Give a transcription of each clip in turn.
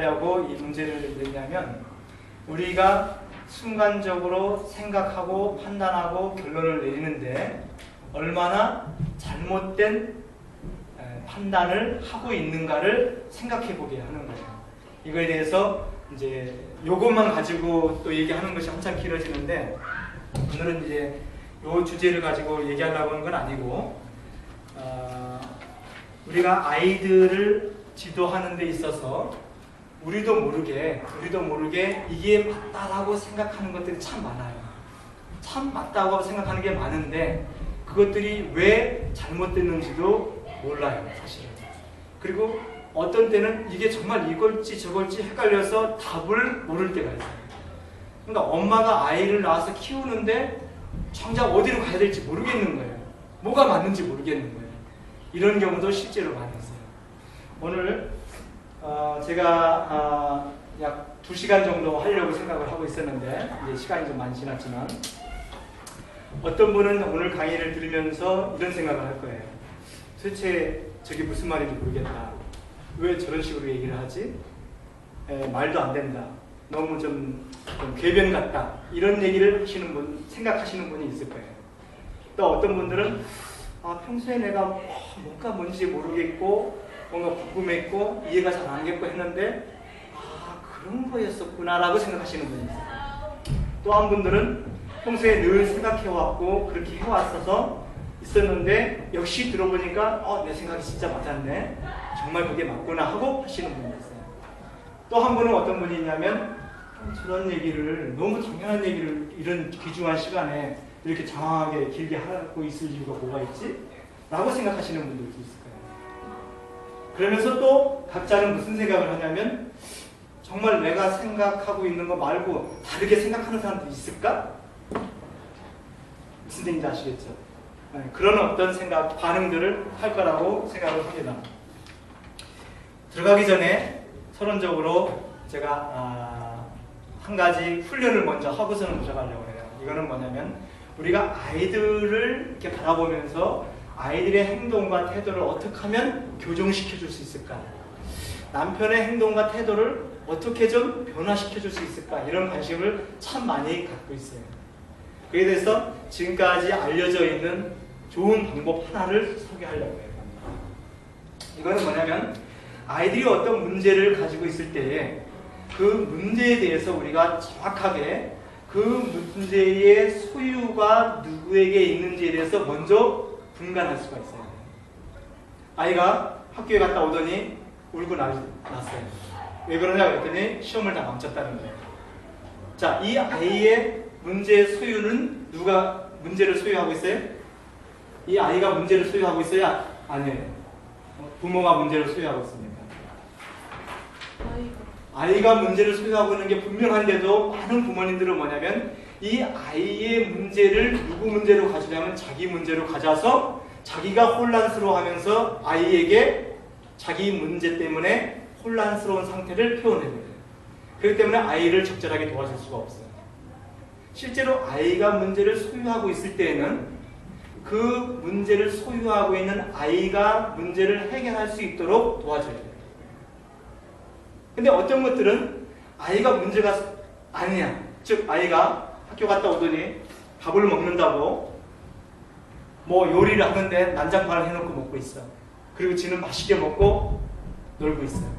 하고 이 문제를 냈냐면, 우리가 순간적으로 생각하고 판단하고 결론을 내리는데 얼마나 잘못된 판단을 하고 있는가를 생각해 보게 하는 거예요. 이거에 대해서 이제 요것만 가지고 또 얘기하는 것이 한참 길어지는데, 오늘은 이제 요 주제를 가지고 얘기하려고 하는 건 아니고, 우리가 아이들을 지도하는 데 있어서 우리도 모르게 이게 맞다라고 생각하는 것들이 참 많아요. 참 맞다고 생각하는 게 많은데 그것들이 왜 잘못됐는지도 몰라요, 사실은. 그리고 어떤 때는 이게 정말 이걸지 저걸지 헷갈려서 답을 모를 때가 있어요. 그러니까 엄마가 아이를 낳아서 키우는데 정작 어디로 가야 될지 모르겠는 거예요. 뭐가 맞는지 모르겠는 거예요. 이런 경우도 실제로 많이 있어요. 오늘 제가 약 2시간 정도 하려고 생각을 하고 있었는데 이제 시간이 좀 많이 지났지만, 어떤 분은 오늘 강의를 들으면서 이런 생각을 할 거예요. 도대체 저게 무슨 말인지 모르겠다. 왜 저런 식으로 얘기를 하지? 말도 안 된다. 너무 좀 궤변 같다. 이런 얘기를 하시는 분, 생각하시는 분이 있을 거예요. 또 어떤 분들은 평소에 내가 뭔가 뭔지 모르겠고 뭔가 궁금했고 이해가 잘 안 됐고 했는데 그런 거였었구나 라고 생각하시는 분이 있어요. 또 한 분들은 평소에 늘 생각해왔고 그렇게 해왔어서 있었는데 역시 들어보니까 내 생각이 진짜 맞았네, 정말 그게 맞구나 하고 하시는 분이 있어요. 또 한 분은 어떤 분이 있냐면, 저런 얘기를, 너무 당연한 얘기를 이런 귀중한 시간에 이렇게 장황하게 길게 하고 있을 이유가 뭐가 있지? 라고 생각하시는 분들도 있을 거예요. 그러면서 또 각자는 무슨 생각을 하냐면, 정말 내가 생각하고 있는 거 말고 다르게 생각하는 사람도 있을까? 무슨 얘기인지 아시겠죠? 그런 어떤 생각, 반응들을 할 거라고 생각을 합니다. 들어가기 전에 서론적으로 제가 한 가지 훈련을 먼저 하고서는 들어가려고 해요. 이거는 뭐냐면, 우리가 아이들을 이렇게 바라보면서 아이들의 행동과 태도를 어떻게 하면 교정시켜 줄 수 있을까? 남편의 행동과 태도를 어떻게 좀 변화시켜 줄 수 있을까? 이런 관심을 참 많이 갖고 있어요. 그에 대해서 지금까지 알려져 있는 좋은 방법 하나를 소개하려고 해요. 이거는 뭐냐면, 아이들이 어떤 문제를 가지고 있을 때에 그 문제에 대해서 우리가 정확하게 그 문제의 소유가 누구에게 있는지에 대해서 먼저 분간할 수가 있어요. 아이가 학교에 갔다 오더니 울고 났어요. 왜 그러냐 그랬더니 시험을 다 망쳤다는 거예요. 자, 이 아이의 문제의 소유는 누가 문제를 소유하고 있어요? 이 아이가 문제를 소유하고 있어야? 아니에요. 부모가 문제를 소유하고 있습니다. 아이가 문제를 소유하고 있는 게 분명한데도 많은 부모님들은 뭐냐면, 이 아이의 문제를 누구 문제로 가지냐면 자기 문제로 가져서 자기가 혼란스러워하면서 아이에게 자기 문제 때문에 혼란스러운 상태를 표현해요. 그렇기 때문에 아이를 적절하게 도와줄 수가 없어요. 실제로 아이가 문제를 소유하고 있을 때에는 그 문제를 소유하고 있는 아이가 문제를 해결할 수 있도록 도와줘야 돼요. 근데 어떤 것들은 아이가 문제가 아니야. 즉 아이가 학교 갔다 오더니 밥을 먹는다고 뭐 요리를 하는데 난장판을 해놓고 먹고 있어. 그리고 지는 맛있게 먹고 놀고 있어요.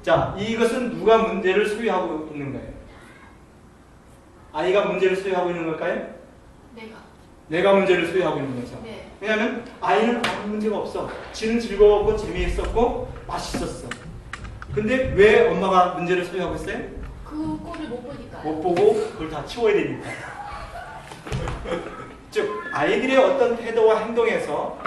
자, 이것은 누가 문제를 소유하고 있는 거예요? 아이가 문제를 소유하고 있는 걸까요? 내가 문제를 소유하고 있는 거죠. 네. 왜냐하면 아이는 아무 문제가 없어. 지는 즐거웠고 재미있었고 맛있었어. 근데 왜 엄마가 문제를 소유하고 있어요? 그 꼴을 못 보니까. 못 보고 그걸 다 치워야 되니까. 즉 아이들의 어떤 태도와 행동에서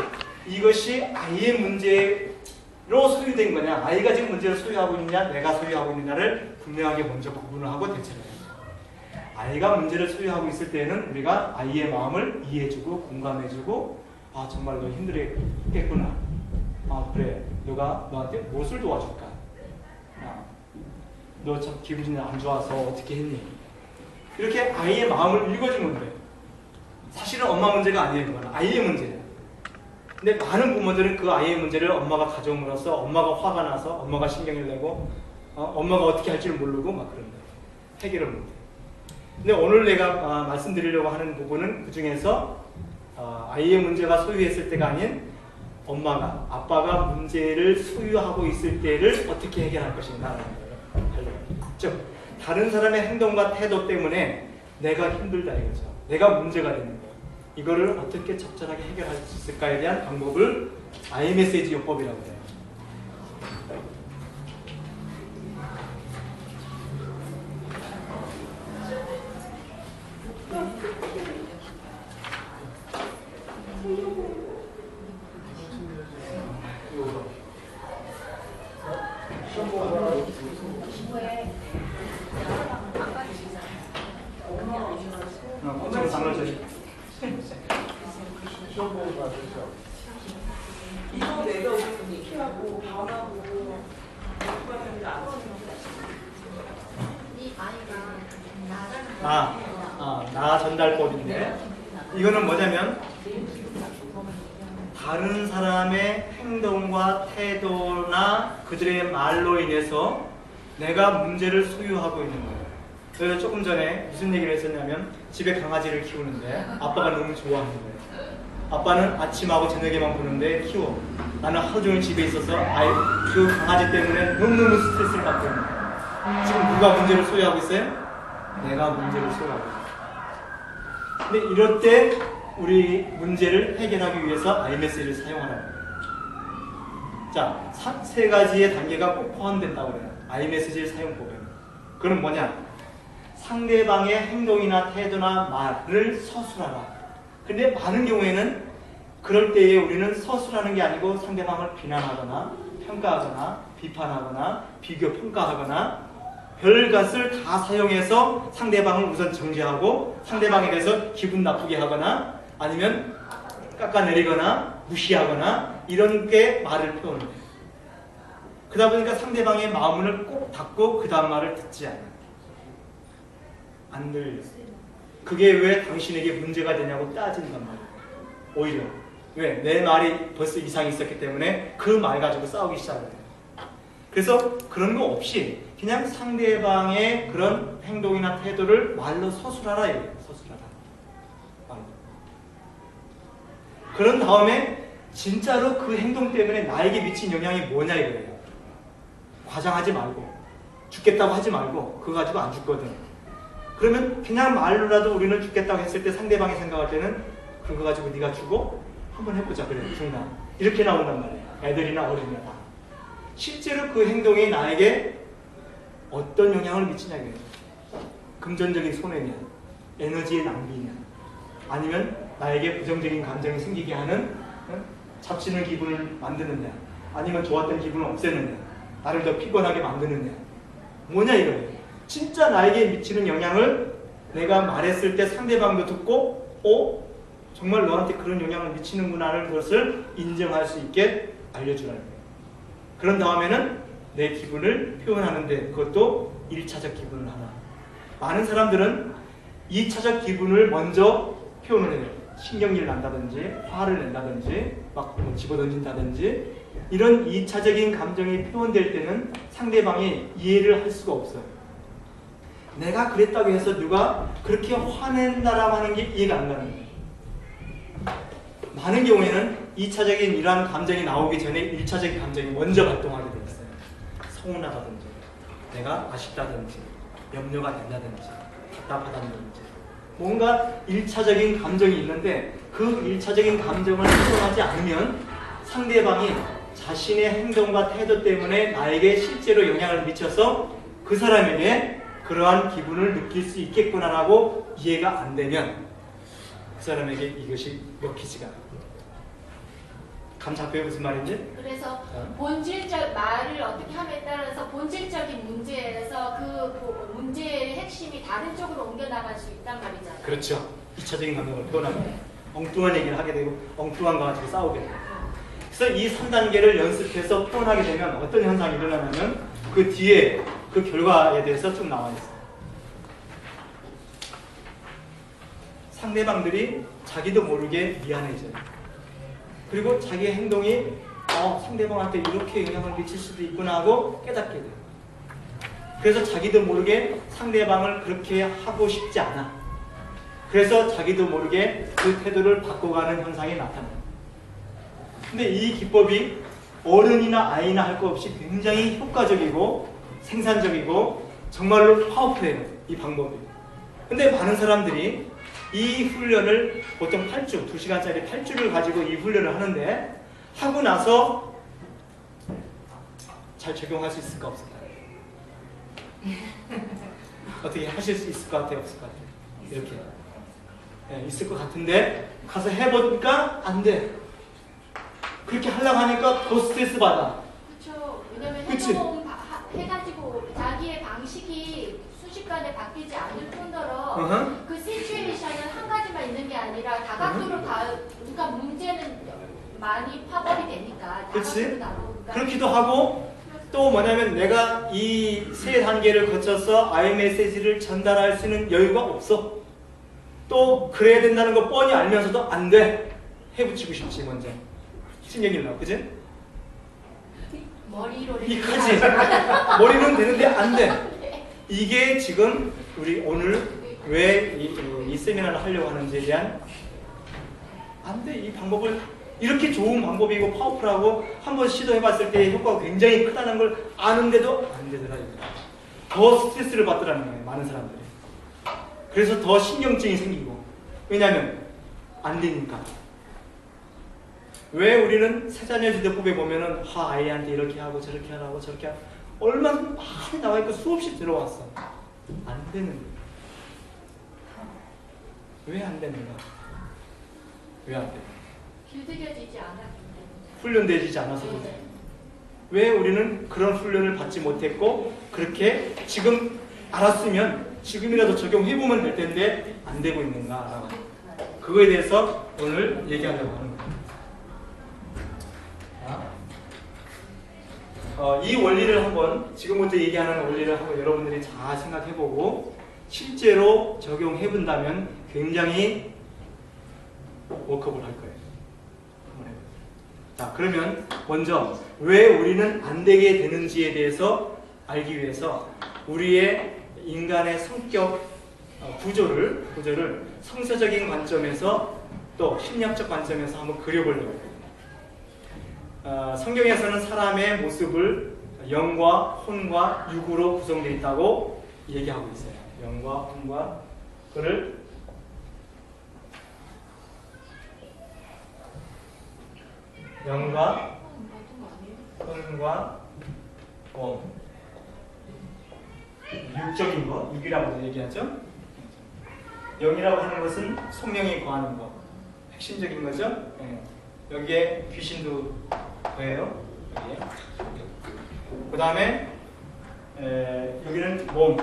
이것이 아이의 문제로 소유된 거냐, 아이가 지금 문제를 소유하고 있느냐, 내가 소유하고 있느냐를 분명하게 먼저 구분을 하고 대처를 해요. 아이가 문제를 소유하고 있을 때는 우리가 아이의 마음을 이해해주고 공감해주고, 정말 너 힘들겠구나. 그래, 너가 너한테 무엇을 도와줄까? 너 참 기분이 안 좋아서 어떻게 했니? 이렇게 아이의 마음을 읽어주는 거예요. 사실은 엄마 문제가 아니에요. 그건 아이의 문제예요. 근데 많은 부모들은 그 아이의 문제를 엄마가 가져옴으로써 엄마가 화가 나서 엄마가 신경을 내고 엄마가 어떻게 할지를 모르고 막 그런 거예요. 해결을 못해요. 근데 오늘 내가 말씀드리려고 하는 부분은 그 중에서 아이의 문제가 소유했을 때가 아닌 엄마가, 아빠가 문제를 소유하고 있을 때를 어떻게 해결할 것인가 하려고 합니다. 즉, 다른 사람의 행동과 태도 때문에 내가 힘들다 이거죠. 내가 문제가 되는 거예요. 이거를 어떻게 적절하게 해결할 수 있을까에 대한 방법을 아이메시지 요법이라고 해요. 엄청 장난쳐요. 시험 보고 받으셔. 이거 내가 키하고 밤하고 공부하는데 안 하는 이 아이가 나라는 나 전달법인데 이거는 뭐냐면 다른 사람의 행동과 태도나 그들의 말로 인해서 내가 문제를 소유하고 있는 거예요. 그래서 조금 전에 무슨 얘기를 했었냐면 집에 강아지를 키우는데 아빠가 너무 좋아하는 거예요. 아빠는 아침하고 저녁에만 보는데 키워. 나는 하루 종일 집에 있어서 그 강아지 때문에 너무너무 스트레스를 받고 있는 거예요. 지금 누가 문제를 소유하고 있어요? 내가 문제를 소유하고 있어요. 근데 이럴 때 우리 문제를 해결하기 위해서 아이메시지를 사용하라는 거예요. 자, 세 가지의 단계가 꼭 포함된다고 그래요. 아이메시지 사용법에. 그건 뭐냐? 상대방의 행동이나 태도나 말을 서술하라. 근데 많은 경우에는 그럴 때에 우리는 서술하는 게 아니고 상대방을 비난하거나 평가하거나 비판하거나 비교 평가하거나 별것을 다 사용해서 상대방을 우선 정죄하고 상대방에 대해서 기분 나쁘게 하거나 아니면 깎아내리거나 무시하거나 이런 게 말을 표현해요. 그러다 보니까 상대방의 마음을 꼭 닫고 그 다음 말을 듣지 않아요. 안 들려. 그게 왜 당신에게 문제가 되냐고 따진단 말이에요. 오히려 왜? 내 말이 벌써 이상이 있었기 때문에 그 말 가지고 싸우기 시작해요. 그래서 그런 거 없이 그냥 상대방의 그런 행동이나 태도를 말로 서술하라 이거예요. 서술하라. 말로. 그런 다음에 진짜로 그 행동 때문에 나에게 미친 영향이 뭐냐 이거예요. 과장하지 말고 죽겠다고 하지 말고 그거 가지고 안 죽거든. 그러면 그냥 말로라도 우리는 죽겠다고 했을 때 상대방이 생각할 때는 그거 가지고 네가 죽어? 한번 해보자 그래 죽나? 이렇게 나온단 말이에요. 애들이나 어린이나 다. 실제로 그 행동이 나에게 어떤 영향을 미치냐 이거예요. 금전적인 손해냐, 에너지의 낭비냐, 아니면 나에게 부정적인 감정이 생기게 하는 잡치는 기분을 만드느냐, 아니면 좋았던 기분을 없애느냐, 나를 더 피곤하게 만드느냐, 뭐냐 이거예요. 진짜 나에게 미치는 영향을 내가 말했을 때 상대방도 듣고 정말 너한테 그런 영향을 미치는구나를 그것을 인정할 수 있게 알려주라는 거예요. 그런 다음에는 내 기분을 표현하는데 그것도 1차적 기분을 하나. 많은 사람들은 2차적 기분을 먼저 표현을 해요. 신경질 난다든지 화를 낸다든지 막 집어던진다든지 이런 2차적인 감정이 표현될 때는 상대방이 이해를 할 수가 없어요. 내가 그랬다고 해서 누가 그렇게 화낸다라고 하는 게 이해가 안 가는 거예요. 많은 경우에는 2차적인 이러한 감정이 나오기 전에 1차적인 감정이 먼저 발동하게 되어 있어요. 서운하다든지 내가 아쉽다든지 염려가 된다든지 답답하다든지 뭔가 1차적인 감정이 있는데 그 1차적인 감정을 표현하지 않으면 상대방이 자신의 행동과 태도 때문에 나에게 실제로 영향을 미쳐서 그 사람에게 그러한 기분을 느낄 수 있겠구나라고 이해가 안 되면 그 사람에게 이것이 먹히지가 않아요. 감 잡혀요? 무슨 말인지? 그래서 본질적 말을 어떻게 함에 따라서 본질적인 문제에서 그 문제의 핵심이 다른 쪽으로 옮겨나갈 수 있단 말이잖아요. 그렇죠. 2차적인 감정을 표현하면 엉뚱한 얘기를 하게 되고 엉뚱한 거 가지고 싸우게 돼요. 그래서 이 3단계를 연습해서 표현하게 되면 어떤 현상이 일어나냐면 그 뒤에 그 결과에 대해서 쭉 나와 있어요. 상대방들이 자기도 모르게 미안해져요. 그리고 자기의 행동이 상대방한테 이렇게 영향을 미칠 수도 있구나 하고 깨닫게 돼요. 그래서 자기도 모르게 상대방을 그렇게 하고 싶지 않아. 그래서 자기도 모르게 그 태도를 바꿔가는 현상이 나타나요. 근데 이 기법이 어른이나 아이나 할 것 없이 굉장히 효과적이고 생산적이고 정말로 파워풀해요. 이 방법이. 근데 많은 사람들이 이 훈련을 보통 8주, 2시간짜리 8주를 가지고 이 훈련을 하는데 하고 나서 잘 적용할 수 있을까 없을까? 어떻게 하실 수 있을 것 같아요? 없을 것 같아요? 이렇게 있을 것 같은데 가서 해보니까 안 돼. 그렇게 하려고 하니까 더 스트레스 받아. 그렇죠. 왜냐면 그치? 해가지고 자기의 방식이 순식간에 바뀌지 않을 뿐더러 Uh-huh. 그 시츄에이션은 한 가지만 있는 게 아니라 다각도로 그러니까 문제는 많이 파벌이 되니까 그치? 다각도로 나오니까. 그렇기도 하고 또 뭐냐면 내가 이 세 단계를 거쳐서 iMessage를 전달할 수 있는 여유가 없어. 또 그래야 된다는 거 뻔히 알면서도 안 돼. 해붙이고 싶지 먼저. 신경이 나, 그지? 머리로 이까지 머리는 되는데 안 돼. 이게 지금 우리 오늘 왜 이 세미나를 하려고 하는지에 대한 안 돼. 이 방법을 이렇게 좋은 방법이고 파워풀하고 한번 시도해봤을 때 효과가 굉장히 크다는 걸 아는데도 안 되더라. 더 스트레스를 받더라는 거예요. 많은 사람들이. 그래서 더 신경증이 생기고. 왜냐하면 안 되니까. 왜 우리는 세자녀 지도법에 보면은 아이한테 이렇게 하고 저렇게 하라고 저렇게 하고 얼마나 많이 나와있고 수없이 들어왔어. 안 되는 거야. 왜 안 되는가? 왜 안 돼? 길들여지지 않았기 때문에. 훈련되지 않아서 그래. 왜 우리는 그런 훈련을 받지 못했고 그렇게 지금 알았으면 지금이라도 적용해보면 될 텐데 안 되고 있는가? 그거에 대해서 오늘 얘기하려고 하는 거예요. 이 원리를 한번 지금부터 얘기하는 원리를 한번 여러분들이 잘 생각해보고 실제로 적용해본다면 굉장히 워크업을 할 거예요. 자, 그러면 먼저 왜 우리는 안 되게 되는지에 대해서 알기 위해서 우리의 인간의 성격 구조를 성서적인 관점에서 또 심리학적 관점에서 한번 그려보려고 해요. 성경에서는 사람의 모습을 영과 혼과 육으로 구성되어 있다고 얘기하고 있어요. 영과 혼과 그를 영과 혼과 육적인 것, 육이라고 얘기하죠. 영이라고 하는 것은 속령이 거하는 것, 핵심적인 거죠. 네. 여기에 귀신도 거예요. 여기에. 그 다음에 여기는 몸,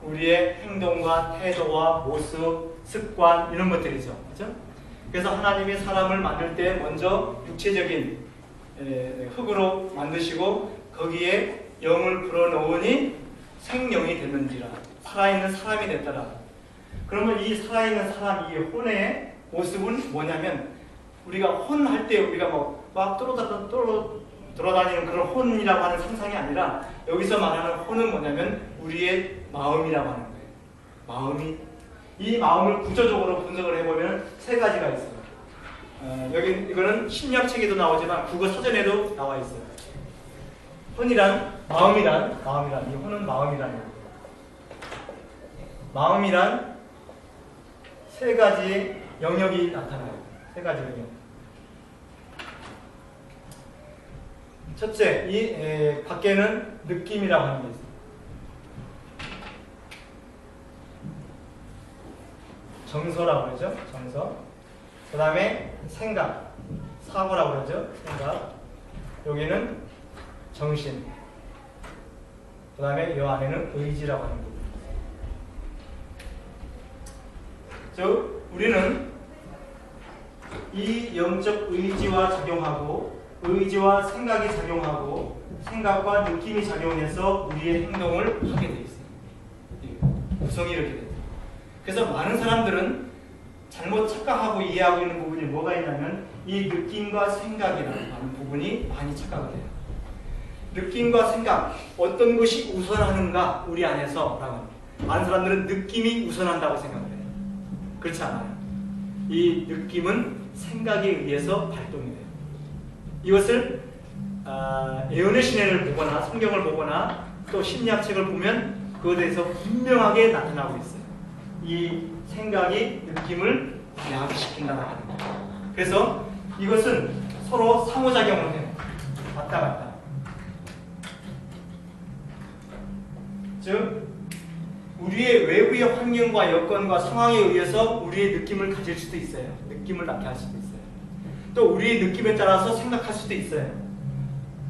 우리의 행동과 태도와 모습, 습관 이런 것들이죠. 그렇죠? 그래서 하나님이 사람을 만들 때 먼저 육체적인 흙으로 만드시고 거기에 영을 불어넣으니 생명이 됐는지라, 살아있는 사람이 됐더라. 그러면 이 살아있는 사람, 이 혼의 모습은 뭐냐면 우리가 혼할 때 우리가 막 돌아다니는 그런 혼이라고 하는 상상이 아니라 여기서 말하는 혼은 뭐냐면 우리의 마음이라고 하는 거예요. 마음이, 이 마음을 구조적으로 분석을 해보면 세 가지가 있어요. 여기 이거는 심리학책에도 나오지만 국어 사전에도 나와 있어요. 혼이란 마음이란 이 혼은 마음이라는 거예요. 마음이란 세 가지 영역이 나타나요. 세 가지 영역. 첫째, 이 밖에는 느낌이라고 하는 게 있어요. 정서라고 그러죠. 정서. 그 다음에 생각, 사고라고 그러죠. 생각. 여기는 정신. 그 다음에 이 안에는 의지라고 하는 부분. 즉 우리는 이 영적 의지와 작용하고 의지와 생각이 작용하고 생각과 느낌이 작용해서 우리의 행동을 하게 돼 있어요. 구성이 이렇게 돼요. 그래서 많은 사람들은 잘못 착각하고 이해하고 있는 부분이 뭐가 있냐면 이 느낌과 생각이라는 부분이 많이 착각을 해요. 느낌과 생각, 어떤 것이 우선하는가 우리 안에서 많은 사람들은 느낌이 우선한다고 생각을 해요. 그렇지 않아요. 이 느낌은 생각에 의해서 발동이 돼요. 이것을 예언의 신해를 보거나 성경을 보거나 또 심리학 책을 보면 그것에 대해서 분명하게 나타나고 있어요. 이 생각이 느낌을 야기시킨다는 거예요. 그래서 이것은 서로 상호작용을 해요. 왔다 갔다. 즉 우리의 외부의 환경과 여건과 상황에 의해서 우리의 느낌을 가질 수도 있어요. 느낌을 낳게 할 수도 있어요. 또 우리의 느낌에 따라서 생각할 수도 있어요.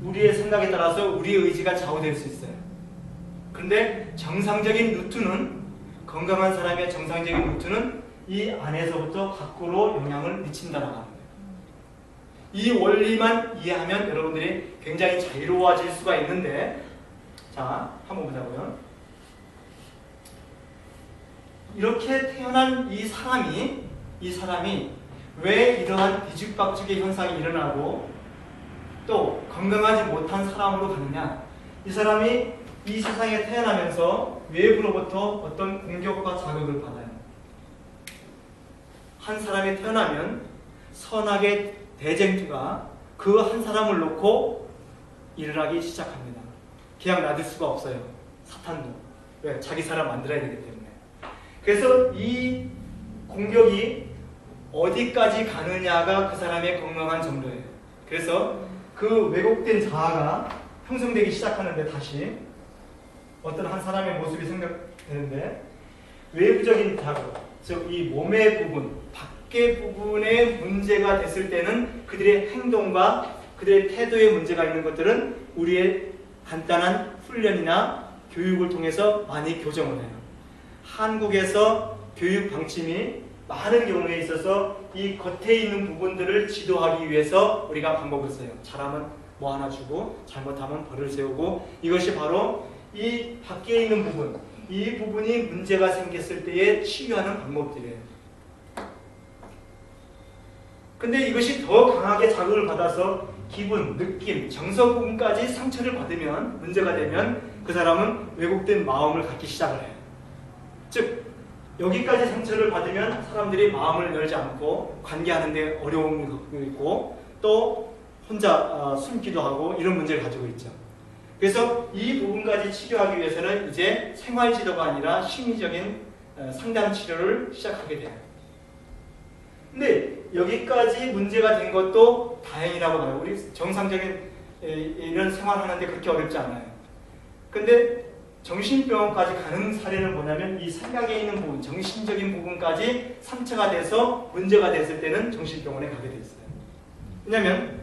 우리의 생각에 따라서 우리의 의지가 좌우될 수 있어요. 그런데 정상적인 루트는, 건강한 사람의 정상적인 루트는 이 안에서부터 밖으로 영향을 미친다라고 하는 거예요. 이 원리만 이해하면 여러분들이 굉장히 자유로워질 수가 있는데, 자, 한번 보자고요. 이렇게 태어난 이 사람이 왜 이러한 뒤죽박죽의 현상이 일어나고 또 건강하지 못한 사람으로 가느냐? 이 사람이 이 세상에 태어나면서 외부로부터 어떤 공격과 자극을 받아요. 한 사람이 태어나면 선악의 대쟁투가 그 한 사람을 놓고 일어나기 시작합니다. 그냥 놔둘 수가 없어요. 사탄도. 왜? 자기 사람 만들어야 되기 때문에. 그래서 이 공격이 어디까지 가느냐가 그 사람의 건강한 정도예요. 그래서 그 왜곡된 자아가 형성되기 시작하는데 다시 어떤 한 사람의 모습이 생각되는데 외부적인 자극, 즉 이 몸의 부분, 밖의 부분에 문제가 됐을 때는 그들의 행동과 그들의 태도에 문제가 있는 것들은 우리의 간단한 훈련이나 교육을 통해서 많이 교정을 해요. 한국에서 교육 방침이 많은 경우에 있어서 이 겉에 있는 부분들을 지도하기 위해서 우리가 방법을 써요. 잘하면 뭐 하나 주고 잘못하면 벌을 세우고, 이것이 바로 이 밖에 있는 부분, 이 부분이 문제가 생겼을 때에 치유하는 방법들이에요. 근데 이것이 더 강하게 자극을 받아서 기분, 느낌, 정서 부분까지 상처를 받으면, 문제가 되면 그 사람은 왜곡된 마음을 갖기 시작을 해요. 즉 여기까지 상처를 받으면 사람들이 마음을 열지 않고 관계하는 데 어려움을 갖고 있고 또 혼자 숨기도 하고 이런 문제를 가지고 있죠. 그래서 이 부분까지 치료하기 위해서는 이제 생활지도가 아니라 심리적인 상담 치료를 시작하게 돼요. 근데 여기까지 문제가 된 것도 다행이라고 봐요. 우리 정상적인 이런 생활하는데 그렇게 어렵지 않아요. 근데 정신병원까지 가는 사례는 뭐냐면 이 생각에 있는 부분, 정신적인 부분까지 상처가 돼서 문제가 됐을 때는 정신병원에 가게 돼 있어요. 왜냐하면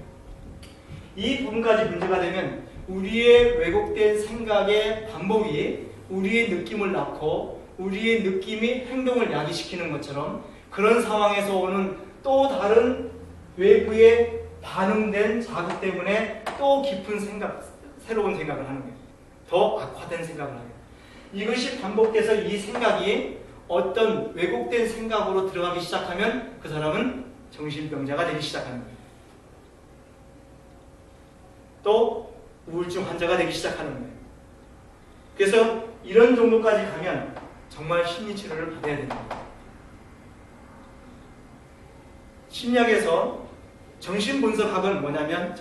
이 부분까지 문제가 되면 우리의 왜곡된 생각의 반복이 우리의 느낌을 낳고 우리의 느낌이 행동을 야기시키는 것처럼 그런 상황에서 오는 또 다른 외부의 반응된 자극 때문에 또 깊은 생각, 새로운 생각을 하는 거예요. 더 악화된 생각을 하게. 이것이 반복돼서 이 생각이 어떤 왜곡된 생각으로 들어가기 시작하면 그 사람은 정신병자가 되기 시작하는 거예요. 또 우울증 환자가 되기 시작하는 거예요. 그래서 이런 정도까지 가면 정말 심리치료를 받아야 됩니다. 심리학에서 정신분석학은 뭐냐면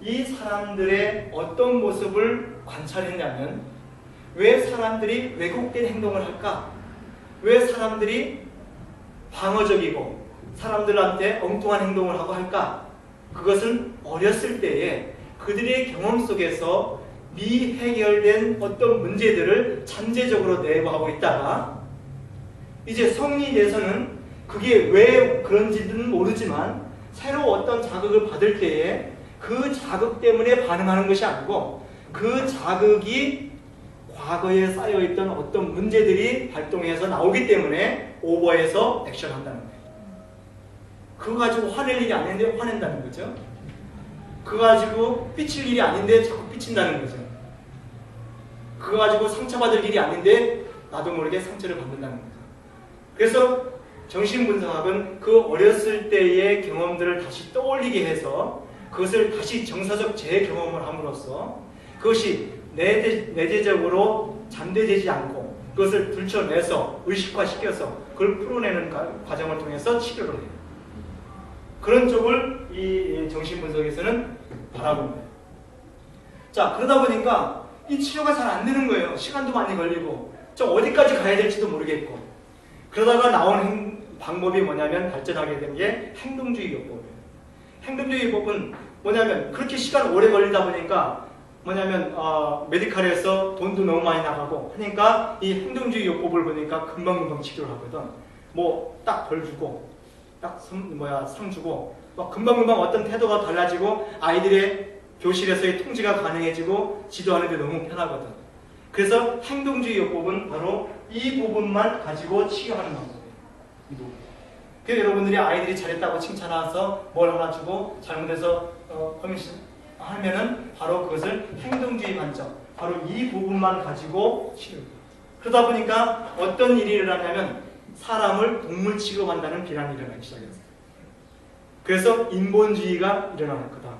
이 사람들의 어떤 모습을 관찰했냐면 왜 사람들이 왜곡된 행동을 할까? 왜 사람들이 방어적이고 사람들한테 엉뚱한 행동을 하고 할까? 그것은 어렸을 때에 그들의 경험 속에서 미해결된 어떤 문제들을 잠재적으로 내부하고 있다가 이제 성인이 돼서는 그게 왜 그런지는 모르지만 새로 어떤 자극을 받을 때에 그 자극 때문에 반응하는 것이 아니고 그 자극이 과거에 쌓여있던 어떤 문제들이 발동해서 나오기 때문에 오버해서 액션한다는 거예요. 그거 가지고 화낼 일이 아닌데 화낸다는 거죠. 그거 가지고 삐칠 일이 아닌데 자꾸 삐친다는 거죠. 그거 가지고 상처받을 일이 아닌데 나도 모르게 상처를 받는다는 거죠. 그래서 정신분석학은 그 어렸을 때의 경험들을 다시 떠올리게 해서 그것을 다시 정서적 재경험을 함으로써 그것이 내재적으로 잠재되지 않고 그것을 들춰내서 의식화시켜서 그걸 풀어내는 과정을 통해서 치료를 해요. 그런 쪽을 이 정신분석에서는 바라본 거예요. 자, 그러다 보니까 이 치료가 잘 안 되는 거예요. 시간도 많이 걸리고 저 어디까지 가야 될지도 모르겠고 그러다가 나온 방법이 뭐냐면 발전하게 된 게 행동주의 요법이에요. 행동주의 요법은 뭐냐면 그렇게 시간 오래 걸리다 보니까 뭐냐면 메디칼에서 돈도 너무 많이 나가고 하니까 이 행동주의 요법을 보니까 금방금방 치료를 하거든. 뭐 딱 벌 주고 딱 상 주고 막 금방금방 어떤 태도가 달라지고 아이들의 교실에서의 통제가 가능해지고 지도하는 데 너무 편하거든. 그래서 행동주의 요법은 바로 이 부분만 가지고 치료하는 방법이에요. 이 부분. 그래서 여러분들이 아이들이 잘했다고 칭찬해서 뭘 하나 주고 잘못해서 하면은 바로 그것을 행동주의 관점, 바로 이 부분만 가지고 치료해요. 그러다 보니까 어떤 일이 일어나냐면 사람을 동물 취급한다는 비난이 일어나기 시작했어요. 그래서 인본주의가 일어나는 그 다음에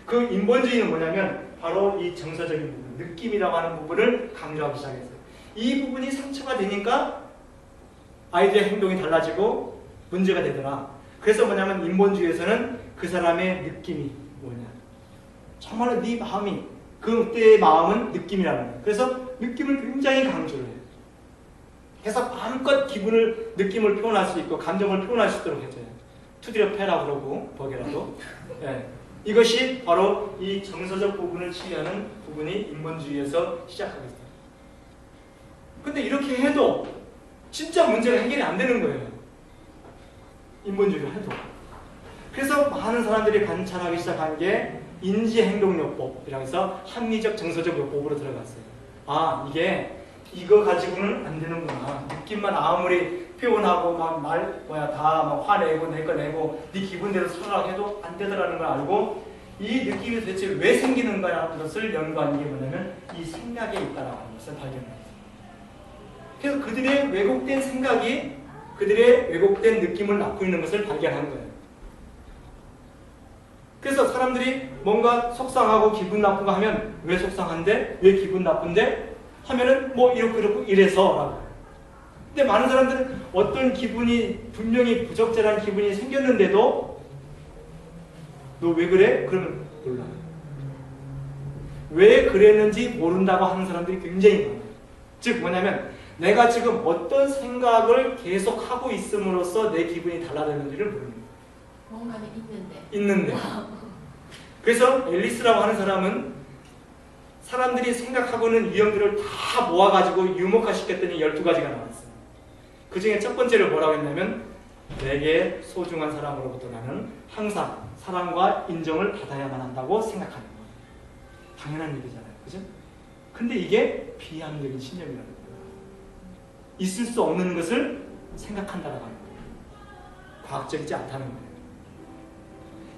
그 인본주의는 뭐냐면 바로 이 정서적인 부분, 느낌이라고 하는 부분을 강조하기 시작했어요. 이 부분이 상처가 되니까 아이들의 행동이 달라지고 문제가 되더라. 그래서 뭐냐면 인본주의에서는 그 사람의 느낌이 뭐냐, 정말로 네 마음이 그때의 마음은 느낌이라는 거예요. 그래서 느낌을 굉장히 강조를 해요. 그래서 마음껏 느낌을 표현할 수 있고 감정을 표현할 수 있도록 해줘요. 투디려 패라 그러고 버게라도. 네. 이것이 바로 이 정서적 부분을 치유하는 부분이 인본주의에서 시작하겠어요. 근데 이렇게 해도 진짜 문제가 해결이 안 되는 거예요. 인본주의를 해도. 그래서 많은 사람들이 관찰하기 시작한 게 인지행동요법이라고 해서 합리적 정서적 요법으로 들어갔어요. 아, 이거 가지고는 안 되는구나. 느낌만 아무리 표현하고 다 화내고 내 거 내고 네 기분대로 살아라 해도 안 되더라는 걸 알고 이 느낌이 도대체 왜 생기는가라는 것을 연구한 게 뭐냐면 이 생각에 있다라는 것을 발견했어요. 그래서 그들의 왜곡된 생각이 그들의 왜곡된 느낌을 낳고 있는 것을 발견한 거예요. 그래서 사람들이 뭔가 속상하고 기분 나쁘고 하면 왜 속상한데? 왜 기분 나쁜데? 하면은 뭐 이렇고 이래서라고. 근데 많은 사람들은 어떤 기분이 분명히 부적절한 기분이 생겼는데도 너 왜 그래? 그러면 몰라. 왜 그랬는지 모른다고 하는 사람들이 굉장히 많아요. 즉 뭐냐면 내가 지금 어떤 생각을 계속 하고 있음으로써 내 기분이 달라졌는지를 모르는 거예요. 뭔가는 있는데. 있는데. 그래서 앨리스라고 하는 사람은 사람들이 생각하고는 유형들을 다 모아가지고 유목화시켰더니 12가지가 나왔어요. 그 중에 첫 번째를 뭐라고 했냐면 내게 소중한 사람으로부터 나는 항상 사랑과 인정을 받아야만 한다고 생각하는 거예요. 당연한 얘기잖아요. 그죠? 근데 이게 비합리적인 신념이라는 거예요. 있을 수 없는 것을 생각한다라고 하는 거예요. 과학적이지 않다는 거예요.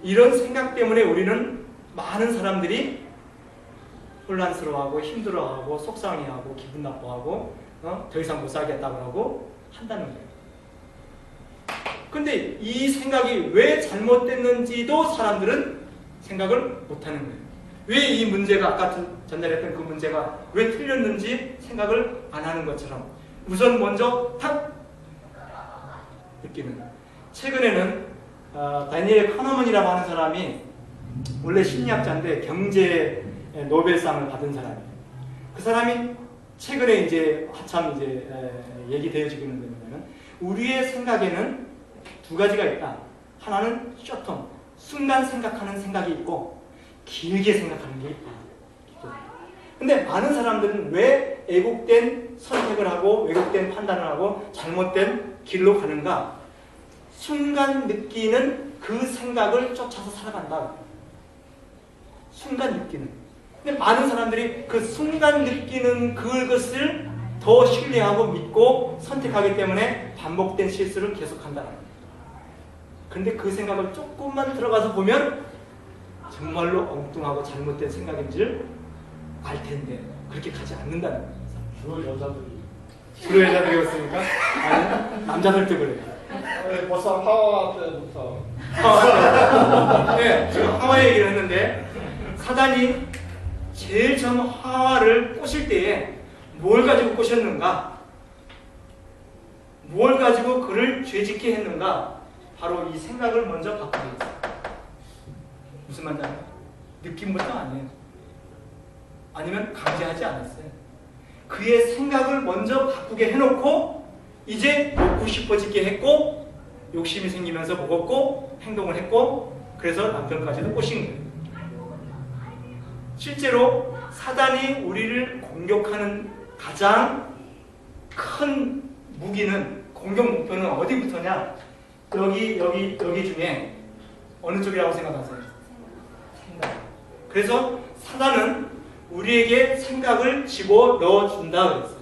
이런 생각 때문에 우리는 많은 사람들이 혼란스러워하고 힘들어하고 속상해하고 기분 나빠하고 더 이상 못 살겠다고 하고 한다는 거예요. 근데 이 생각이 왜 잘못됐는지도 사람들은 생각을 못하는 거예요. 왜 이 문제가 아까 전달했던 그 문제가 왜 틀렸는지 생각을 안 하는 것처럼 우선 먼저 탁 느끼는. 최근에는 다니엘 카너먼이라고 하는 사람이 원래 심리학자인데 경제 노벨상을 받은 사람이에요. 그 사람이 최근에 이제 한참 이제 얘기되어지고 있는 게 뭐냐면 우리의 생각에는 두 가지가 있다. 하나는 숏텀, 순간 생각하는 생각이 있고 길게 생각하는 게 있다. 근데 많은 사람들은 왜 왜곡된 선택을 하고 왜곡된 판단을 하고 잘못된 길로 가는가? 순간 느끼는 그 생각을 쫓아서 살아간다. 순간 느끼는. 근데 많은 사람들이 그 순간 느끼는 그것을 더 신뢰하고 믿고 선택하기 때문에 반복된 실수를 계속한다는 거예요. 근데 그 생각을 조금만 들어가서 보면 정말로 엉뚱하고 잘못된 생각인지를 알 텐데 그렇게 가지 않는다는 거예요. 주로 여자들이 주로 여자들이 그렇습니까? 아니, 남자들도 그래요. 벌써 하와 때부터 네, 지금 하와 얘기를 했는데 사단이 제일 처음 하와를 꼬실 때에 뭘 가지고 꼬셨는가? 뭘 가지고 그를 죄짓게 했는가? 바로 이 생각을 먼저 바꾸게 했어요. 무슨 말인지 알아요? 느낌부터 아니에요. 아니면 강제하지 않았어요. 그의 생각을 먼저 바꾸게 해놓고 이제 먹고 싶어지게 했고 욕심이 생기면서 먹었고 행동을 했고 그래서 남편까지도 꼬신 거예요. 실제로 사단이 우리를 공격하는 가장 큰 무기는 공격 목표는 어디부터냐? 여기 중에 어느 쪽이라고 생각하세요? 생각. 그래서 사단은 우리에게 생각을 집어넣어 준다 그랬어요.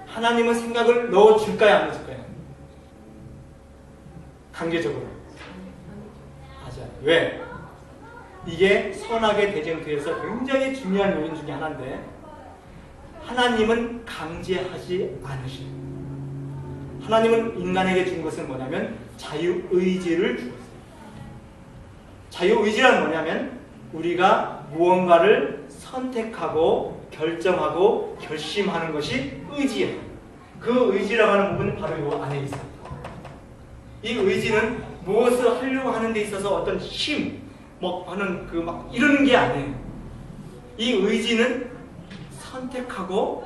하나님은 생각을 넣어줄까요? 안 넣어줄까요? 단계적으로. 맞아요. 왜? 이게 선악의 대쟁투에서 굉장히 중요한 요인 중에 하나인데 하나님은 강제하지 않으십니다. 하나님은 인간에게 준 것은 뭐냐면 자유의지를 주었어요. 자유의지란 뭐냐면 우리가 무언가를 선택하고 결정하고 결심하는 것이 의지예요. 그 의지라고 하는 부분은 바로 이 안에 있어요. 이 의지는 무엇을 하려고 하는 데 있어서 어떤 힘, 하는 이러는 게 아니에요. 이 의지는 선택하고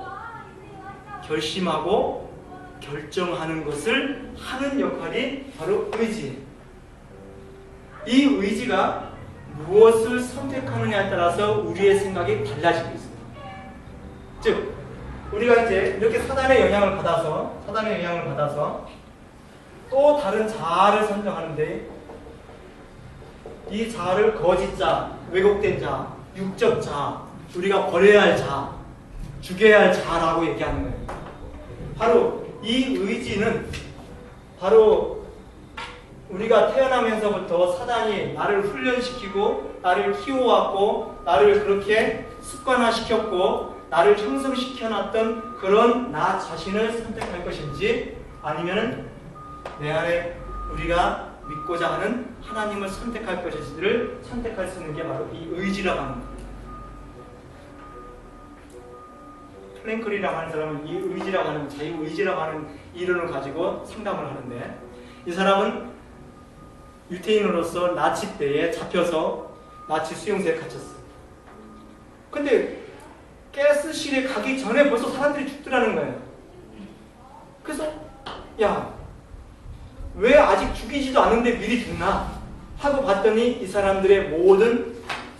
결심하고 결정하는 것을 하는 역할이 바로 의지예요. 이 의지가 무엇을 선택하느냐에 따라서 우리의 생각이 달라지고 있어요. 즉, 우리가 이제 이렇게 사단의 영향을 받아서 또 다른 자아를 선정하는데 이 자아를 거짓 자, 왜곡된 자, 육적 자, 우리가 버려야 할 자, 죽여야 할 자라고 얘기하는 거예요. 바로 이 의지는 바로 우리가 태어나면서부터 사단이 나를 훈련시키고 나를 키워왔고 나를 그렇게 습관화시켰고 나를 형성시켜놨던 그런 나 자신을 선택할 것인지 아니면은 내 안에 우리가 믿고자 하는 하나님을 선택할 것인지를 선택할 수 있는 게 바로 이 의지라고 하는 거예요. 플랭클이라고 하는 사람은 이 의지라고 하는 자유의지라고 하는 이론을 가지고 상담을 하는데 이 사람은 유태인으로서 나치 때에 잡혀서 나치 수용소에 갇혔어요. 근데 가스실에 가기 전에 벌써 사람들이 죽더라는 거예요. 그래서 야, 왜 아직 죽이지도 않는데 미리 죽나? 하고 봤더니 이 사람들의 모든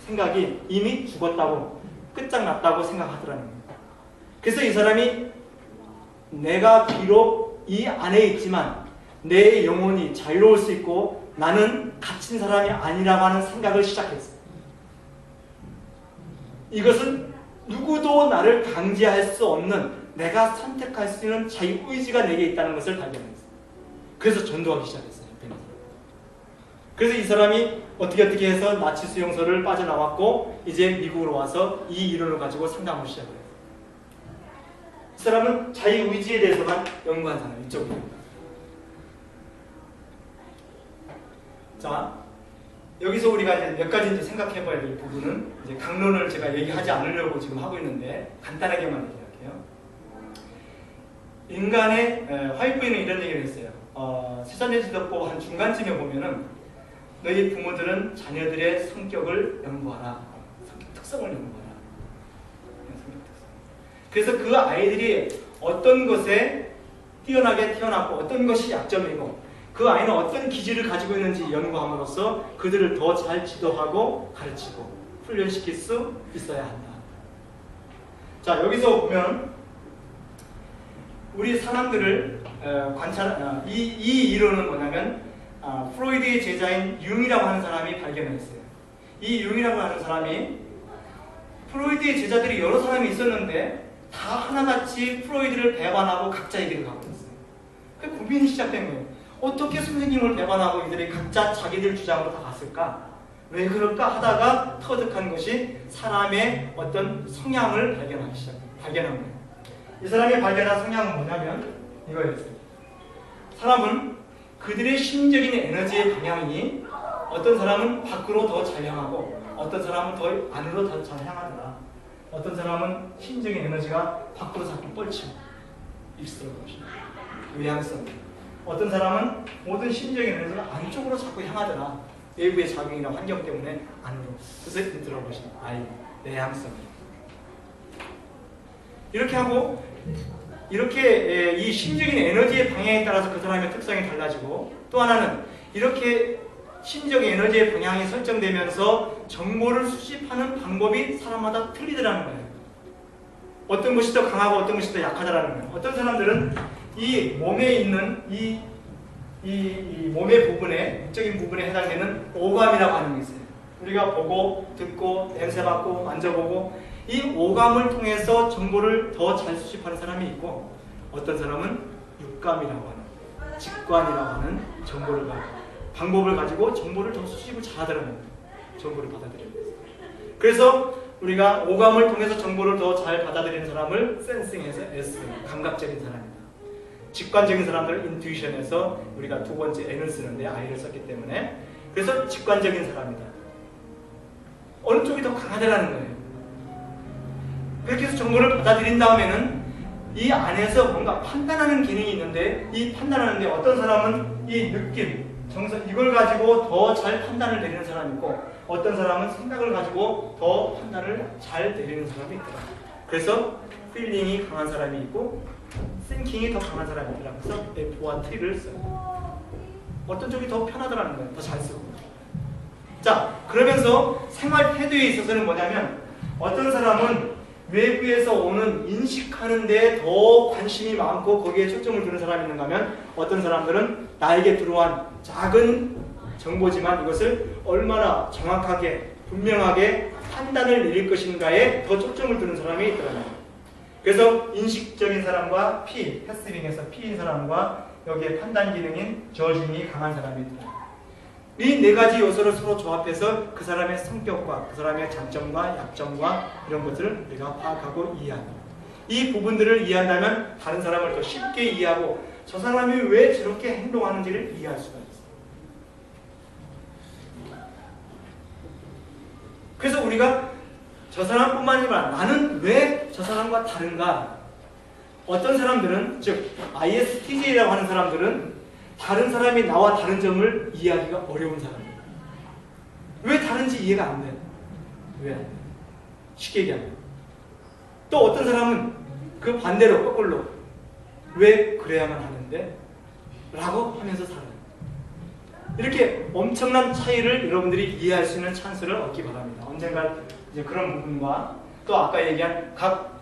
생각이 이미 죽었다고 끝장났다고 생각하더라는 거예요. 그래서 이 사람이 내가 비록 이 안에 있지만 내 영혼이 자유로울 수 있고 나는 갇힌 사람이 아니라고 하는 생각을 시작했어요. 이것은 누구도 나를 강제할 수 없는 내가 선택할 수 있는 자유의지가 내게 있다는 것을 발견했어요. 그래서 전도하기 시작했어요. 그래서 이 사람이 어떻게 해서 나치 수용소를 빠져나왔고 이제 미국으로 와서 이 이론을 가지고 상담을 시작해요. 이 사람은 자유의지에 대해서만 연구한 사람, 이쪽으로. 자, 여기서 우리가 이제 몇 가지 이제 생각해 봐야 될 부분은 이제 강론을 제가 얘기하지 않으려고 지금 하고 있는데 간단하게만 얘기할게요. 인간의 화이트부인은 이런 얘기를 했어요. 세상지도법 한 중간쯤에 보면은 너희 부모들은 자녀들의 성격을 연구하라. 성격 특성을 연구하라. 성격 특성. 그래서 그 아이들이 어떤 것에 뛰어나게 태어났고 어떤 것이 약점이고 그 아이는 어떤 기질을 가지고 있는지 연구함으로써 그들을 더 잘 지도하고 가르치고 훈련시킬 수 있어야 한다. 자, 여기서 보면 우리 사람들을 이 이론은 뭐냐면 프로이드의 제자인 융이라고 하는 사람이 발견했어요. 이 융이라고 하는 사람이 프로이드의 제자들이 여러 사람이 있었는데 다 하나같이 프로이드를 배반하고 각자의 길을 가고 있어요. 그 고민이 시작된 거예요. 어떻게 선생님을 배반하고 이들이 각자 자기들 주장으로 다 갔을까? 왜 그럴까 하다가 터득한 것이 사람의 어떤 성향을 발견한 거예요. 이 사람이 발견한 성향은 뭐냐면 이거였어요. 사람은 그들의 심적인 에너지의 방향이 어떤 사람은 밖으로 더 잘 향하고 어떤 사람은 더 안으로 더 잘 향하더라. 어떤 사람은 심적인 에너지가 밖으로 자꾸 뻗치고 일스러운 것입니다. 외향성. 어떤 사람은 모든 심적인 에너지가 안쪽으로 자꾸 향하더라. 외부의 작용이나 환경 때문에 안으로. 그래서 들어보시면 내향성. 이렇게 하고 이렇게 이 심적인 에너지의 방향에 따라서 그 사람의 특성이 달라지고 또 하나는 이렇게 심적인 에너지의 방향이 설정되면서 정보를 수집하는 방법이 사람마다 틀리더라는 거예요. 어떤 것이 더 강하고 어떤 것이 더 약하다라는 거예요. 어떤 사람들은 이 몸에 있는 이 몸의 부분에, 적인 부분에 해당되는 오감이라고 하는 게 있어요. 우리가 보고, 듣고, 냄새 맡고, 만져보고 이 오감을 통해서 정보를 더 잘 수집하는 사람이 있고 어떤 사람은 육감이라고 하는, 직관이라고 하는 정보를 가지고 방법을 가지고 정보를 더 수집을 잘하더라는 거예요. 정보를 받아들이는 거예요. 그래서 우리가 오감을 통해서 정보를 더 잘 받아들이는 사람을 센싱해서 S, 감각적인 사람입니다. 직관적인 사람들 인투이션에서 우리가 두 번째 N을 쓰는데 I를 썼기 때문에 그래서 직관적인 사람이다. 어느 쪽이 더 강하다라는 거예요. 그렇게 해서 정보를 받아들인 다음에는 이 안에서 뭔가 판단하는 기능이 있는데 이 판단하는데 어떤 사람은 이 느낌, 정서 이걸 가지고 더 잘 판단을 내리는 사람이 있고 어떤 사람은 생각을 가지고 더 판단을 잘 내리는 사람이 있더라. 그래서 필링이 강한 사람이 있고 싱킹이 더 강한 사람이 있더라. 그래서 F와 T를 써요. 어떤 쪽이 더 편하더라는 거예요. 더 잘 쓰고. 자, 그러면서 생활 태도에 있어서는 뭐냐면 어떤 사람은 외부에서 오는 인식하는 데 더 관심이 많고 거기에 초점을 두는 사람이 있는가 하면 어떤 사람들은 나에게 들어온 작은 정보지만 이것을 얼마나 정확하게 분명하게 판단을 내릴 것인가에 더 초점을 두는 사람이 있더라고요. 그래서 인식적인 사람과 P, 패스링에서 P인 사람과 여기에 판단 기능인 저징이 강한 사람이 있더라고요. 이 네 가지 요소를 서로 조합해서 그 사람의 성격과 그 사람의 장점과 약점과 이런 것들을 우리가 파악하고 이해합니다. 이 부분들을 이해한다면 다른 사람을 더 쉽게 이해하고 저 사람이 왜 저렇게 행동하는지를 이해할 수가 있어요. 그래서 우리가 저 사람뿐만 아니라 나는 왜 저 사람과 다른가? 어떤 사람들은 즉 ISTJ라고 하는 사람들은 다른 사람이 나와 다른 점을 이해하기가 어려운 사람이에요. 왜 다른지 이해가 안 돼. 왜 안 돼? 쉽게 얘기하면. 또 어떤 사람은 그 반대로 거꾸로 왜 그래야만 하는데? 라고 하면서 살아요. 이렇게 엄청난 차이를 여러분들이 이해할 수 있는 찬스를 얻기 바랍니다. 언젠가 이제 그런 부분과 또 아까 얘기한 각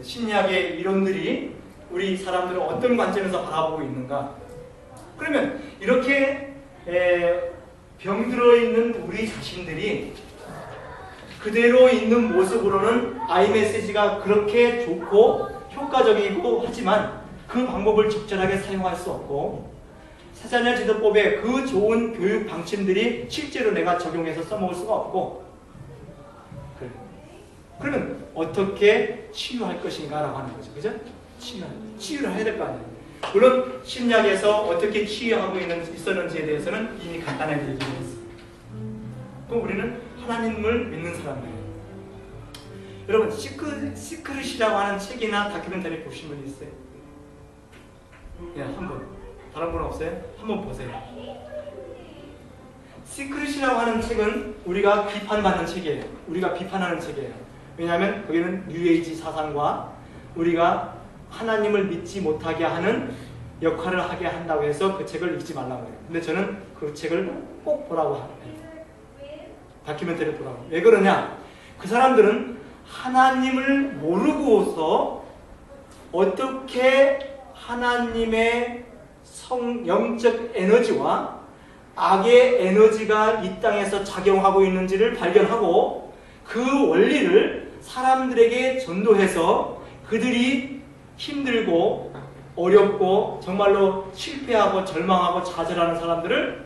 심리학의 이론들이 우리 사람들을 어떤 관점에서 바라보고 있는가. 그러면 이렇게 병들어 있는 우리 자신들이 그대로 있는 모습으로는 아이메시지가 그렇게 좋고 효과적이고 하지만 그 방법을 적절하게 사용할 수 없고 사자녀 지도법의 그 좋은 교육 방침들이 실제로 내가 적용해서 써먹을 수가 없고 그러면 어떻게 치유할 것인가 라고 하는 거죠. 그죠? 치유를 해야 될 거 아니에요. 물론 심리학에서 어떻게 치유하고 있었는지에 대해서는 이미 간단하게 얘기를 했어요. 그럼 우리는 하나님을 믿는 사람들이에요. 여러분 시크릿이라고 하는 책이나 다큐멘터리 보신 분 있어요? 네, 한 분. 다른 분 없어요? 한번 보세요. 시크릿이라고 하는 책은 우리가 비판받는 책이에요. 우리가 비판하는 책이에요. 왜냐하면 거기는 뉴에이지 사상과 우리가 하나님을 믿지 못하게 하는 역할을 하게 한다고 해서 그 책을 읽지 말라고 해요. 근데 저는 그 책을 꼭 보라고 합니다. 다큐멘터리 보라고. 왜 그러냐? 그 사람들은 하나님을 모르고서 어떻게 하나님의 영적 에너지와 악의 에너지가 이 땅에서 작용하고 있는지를 발견하고 그 원리를 사람들에게 전도해서 그들이 힘들고 어렵고 정말로 실패하고 절망하고 좌절하는 사람들을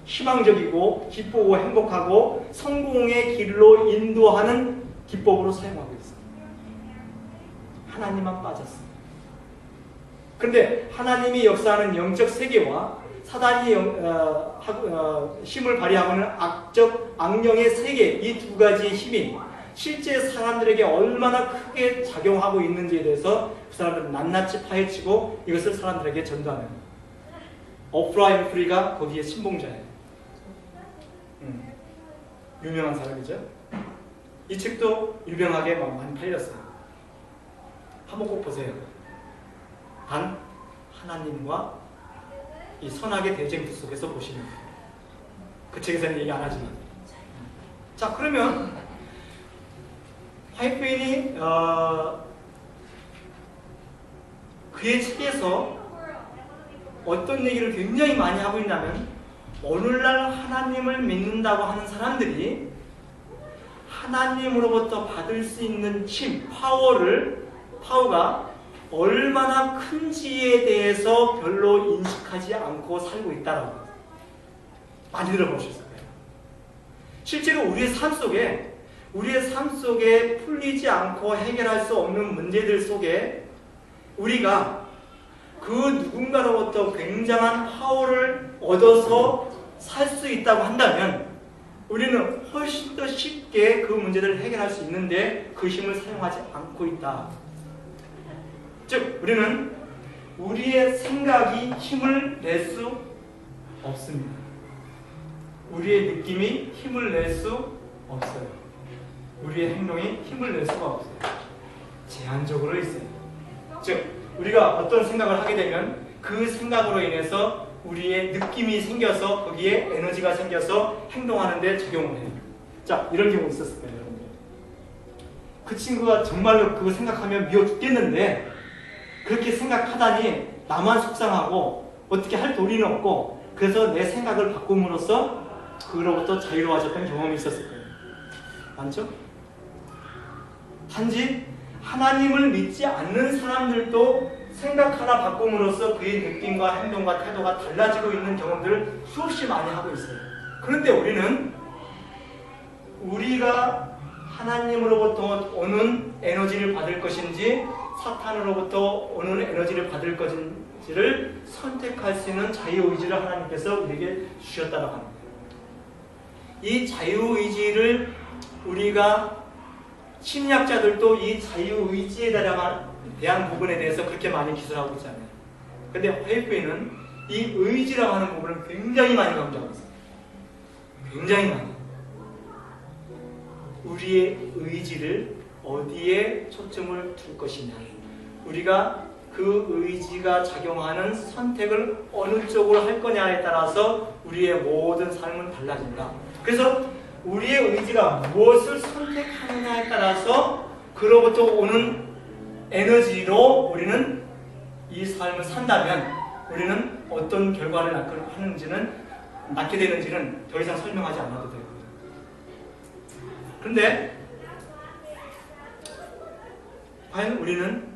희망적이고 기쁘고 행복하고 성공의 길로 인도하는 기법으로 사용하고 있습니다. 하나님만 빠졌습니다. 그런데 하나님이 역사하는 영적 세계와 사단이 힘을 발휘하고는 악령의 세계, 이 두 가지의 힘이 실제 사람들에게 얼마나 크게 작용하고 있는지에 대해서 그 사람들은 낱낱이 파헤치고 이것을 사람들에게 전도하는 오프라 윈프리가 거기에 신봉자예요. 유명한 사람이죠. 이 책도 유명하게 많이 팔렸어요. 한번 꼭 보세요. 단 하나님과 이 선악의 대쟁투 속에서 보시면 돼요. 그 책에서는 얘기 안 하지만. 자, 그러면 화이트인이 그의 책에서 어떤 얘기를 굉장히 많이 하고 있냐면, 오늘날 하나님을 믿는다고 하는 사람들이 하나님으로부터 받을 수 있는 힘, 파워가 얼마나 큰지에 대해서 별로 인식하지 않고 살고 있다라고 많이 들어보셨을 거예요. 실제로 우리의 삶 속에 풀리지 않고 해결할 수 없는 문제들 속에 우리가 그 누군가로부터 굉장한 파워를 얻어서 살 수 있다고 한다면 우리는 훨씬 더 쉽게 그 문제들을 해결할 수 있는데 그 힘을 사용하지 않고 있다. 즉, 우리는 우리의 생각이 힘을 낼 수 없습니다. 우리의 느낌이 힘을 낼 수 없어요. 우리의 행동이 힘을 낼 수가 없어요. 제한적으로 있어요. 즉, 우리가 어떤 생각을 하게 되면 그 생각으로 인해서 우리의 느낌이 생겨서 거기에 에너지가 생겨서 행동하는 데 적용을 해요. 자, 이런 경우 있었을 거예요, 여러분들. 그 친구가 정말로 그거 생각하면 미워 죽겠는데 그렇게 생각하다니 나만 속상하고 어떻게 할 도리는 없고, 그래서 내 생각을 바꿈으로써 그로부터 자유로워졌던 경험이 있었을 거예요. 맞죠? 단지 하나님을 믿지 않는 사람들도 생각 하나 바꿈으로써 그의 느낌과 행동과 태도가 달라지고 있는 경험들을 수없이 많이 하고 있어요. 그런데 우리가 하나님으로부터 오는 에너지를 받을 것인지 사탄으로부터 오는 에너지를 받을 것인지를 선택할 수 있는 자유의지를 하나님께서 우리에게 주셨다고 합니다. 이 자유의지를 우리가 심리학자들도 이 자유의지에 대한 부분에 대해서 그렇게 많이 기술하고 있잖아요. 근데 화이트는 이 의지라고 하는 부분을 굉장히 많이 강조하고 있어요. 굉장히 많이. 우리의 의지를 어디에 초점을 둘 것이냐, 우리가 그 의지가 작용하는 선택을 어느 쪽으로 할 거냐에 따라서 우리의 모든 삶은 달라진다. 그래서 우리의 의지가 무엇을 선택하느냐에 따라서 그로부터 오는 에너지로 우리는 이 삶을 산다면 우리는 어떤 결과를 낳게 되는지는 더 이상 설명하지 않아도 돼요. 그런데 과연 우리는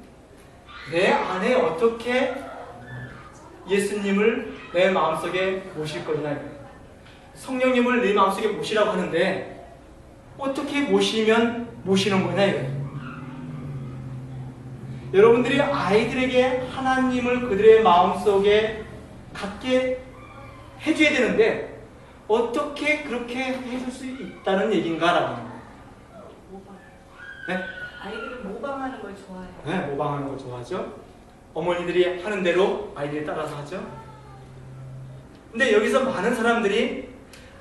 내 안에 어떻게 예수님을 내 마음속에 모실 거냐, 성령님을 내 마음속에 모시라고 하는데 어떻게 모시면 모시는 거냐 이거예요. 여러분들이 아이들에게 하나님을 그들의 마음속에 갖게 해줘야 되는데 어떻게 그렇게 해줄 수 있다는 얘기인가라는 거예요. 네? 아이들은 모방하는 걸 좋아해요. 네, 모방하는 걸 좋아하죠. 어머니들이 하는 대로 아이들이 따라서 하죠. 근데 여기서 많은 사람들이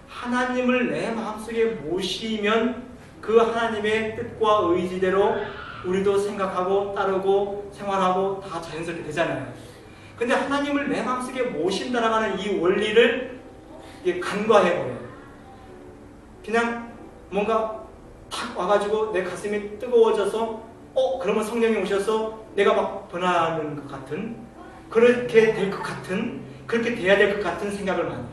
하나님을 내 마음속에 모시면 그 하나님의 뜻과 의지대로 우리도 생각하고 따르고 생활하고 다 자연스럽게 되잖아요. 근데 하나님을 내 마음속에 모신다라고 하는 이 원리를 간과해버려요. 그냥 뭔가 탁 와가지고 내 가슴이 뜨거워져서 그러면 성령이 오셔서 내가 막 변하는 것 같은, 그렇게 될 것 같은, 그렇게 돼야 될 것 같은 생각을 많이 해요.